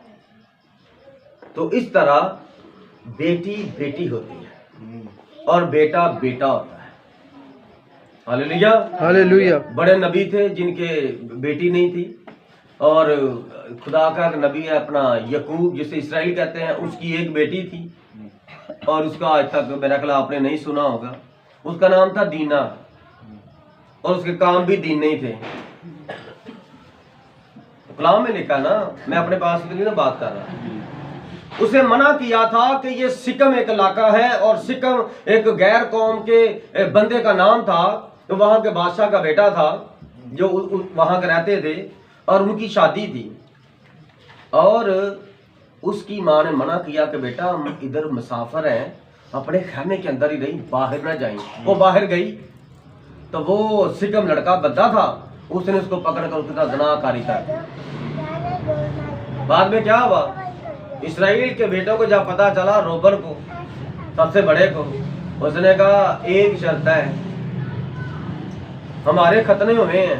S1: तो इस तरह बेटी बेटी होती है और बेटा बेटा होता है। Hallelujah
S3: hallelujah.
S1: बड़े नबी थे जिनके बेटी नहीं थी और खुदा का नबी है अपना यकूब जिसे इस्राइल कहते हैं, उसकी एक बेटी थी और उसका आज तक मेरा ख्याल आपने नहीं सुना होगा। उसका नाम था दीना और उसके काम भी दीन नहीं थे। कलाम में लिखा ना, मैं अपने पास के लिए ना बात कर रहा। उसे मना किया था कि ये सिकम एक इलाका है और सिकम एक गैर कौम के बंदे का नाम था, तो वहां के बादशाह का बेटा था जो वहां के रहते थे और उनकी शादी थी और उसकी माँ ने मना किया कि बेटा हम इधर मुसाफिर हैं, अपने खाने के अंदर ही रही, बाहर ना जाएं। वो बाहर गई तो वो सिकम लड़का बद्दा था, उसने उसको पकड़कर उसके साथ ज़नाकारी कर। बाद में क्या हुआ, इस्राएल के बेटों को जब पता चला, रोबर को सबसे बड़े को, उसने कहा एक शर्त है, हमारे खतने हुए हैं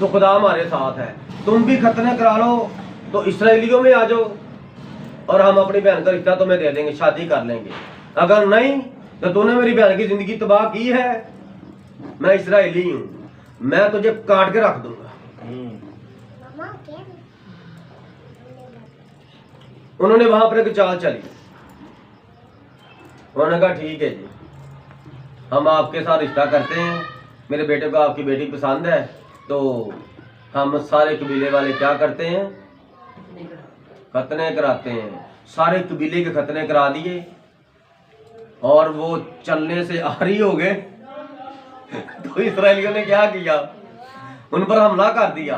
S1: तो खुदा हमारे साथ है, तुम भी खतने करा लो तो इसराइलियों में आ जाओ और हम अपनी बहन का रिश्ता तुम्हें दे देंगे, शादी कर लेंगे। अगर नहीं तो तूने मेरी बहन की जिंदगी तबाह की है, मैं इसराइली हूं, मैं तुझे काट के रख दूंगा। उन्होंने वहां पर एक चाल चली, उन्होंने कहा ठीक है जी, हम आपके साथ रिश्ता करते हैं, मेरे बेटे को आपकी बेटी पसंद है, तो हम सारे कबीले वाले क्या करते हैं, खतने कराते हैं। सारे कबीले के खतने करा दिए और वो चलने से आरी हो गए। तो इस्राएलियों ने क्या किया, उन पर हमला कर दिया,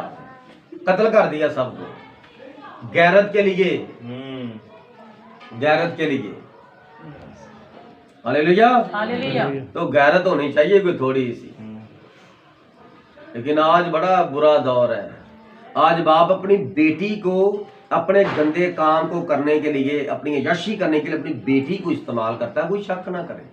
S1: कत्ल कर दिया सबको, गैरत के लिए, गैरत के लिए। Hallelujah hallelujah. तो गैरत होनी चाहिए कोई थोड़ी सी, लेकिन आज बड़ा बुरा दौर है। आज बाप अपनी बेटी को अपने गंदे काम को करने के लिए, अपनी अय्याशी करने के लिए अपनी बेटी को इस्तेमाल करता है, कोई शक ना करे।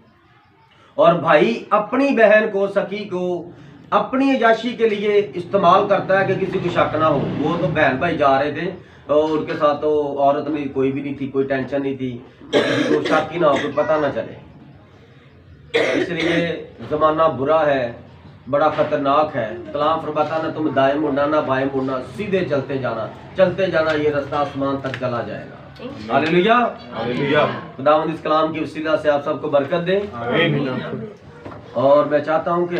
S1: और भाई अपनी बहन को, सखी को अपनी अय्याशी के लिए इस्तेमाल करता है कि किसी को शक ना हो। वो तो बहन भाई जा रहे थे और उनके साथ तो औरत नहीं, कोई भी नहीं थी, कोई टेंशन नहीं थी, किसी को शक ही ना हो, कोई पता ना चले। इसलिए जमाना बुरा है, बड़ा खतरनाक है। कलाम फरमाता ना तुम दाएं मुड़ना ना बाएं मुड़ना, सीधे चलते जाना, ये रास्ता आसमान तक चला जाएगा। Hallelujah,
S2: hallelujah.
S1: खुदावंद इस कलाम की वसीला से आप सबको बरकत दे।
S2: आमीन।
S1: और मैं चाहता हूं कि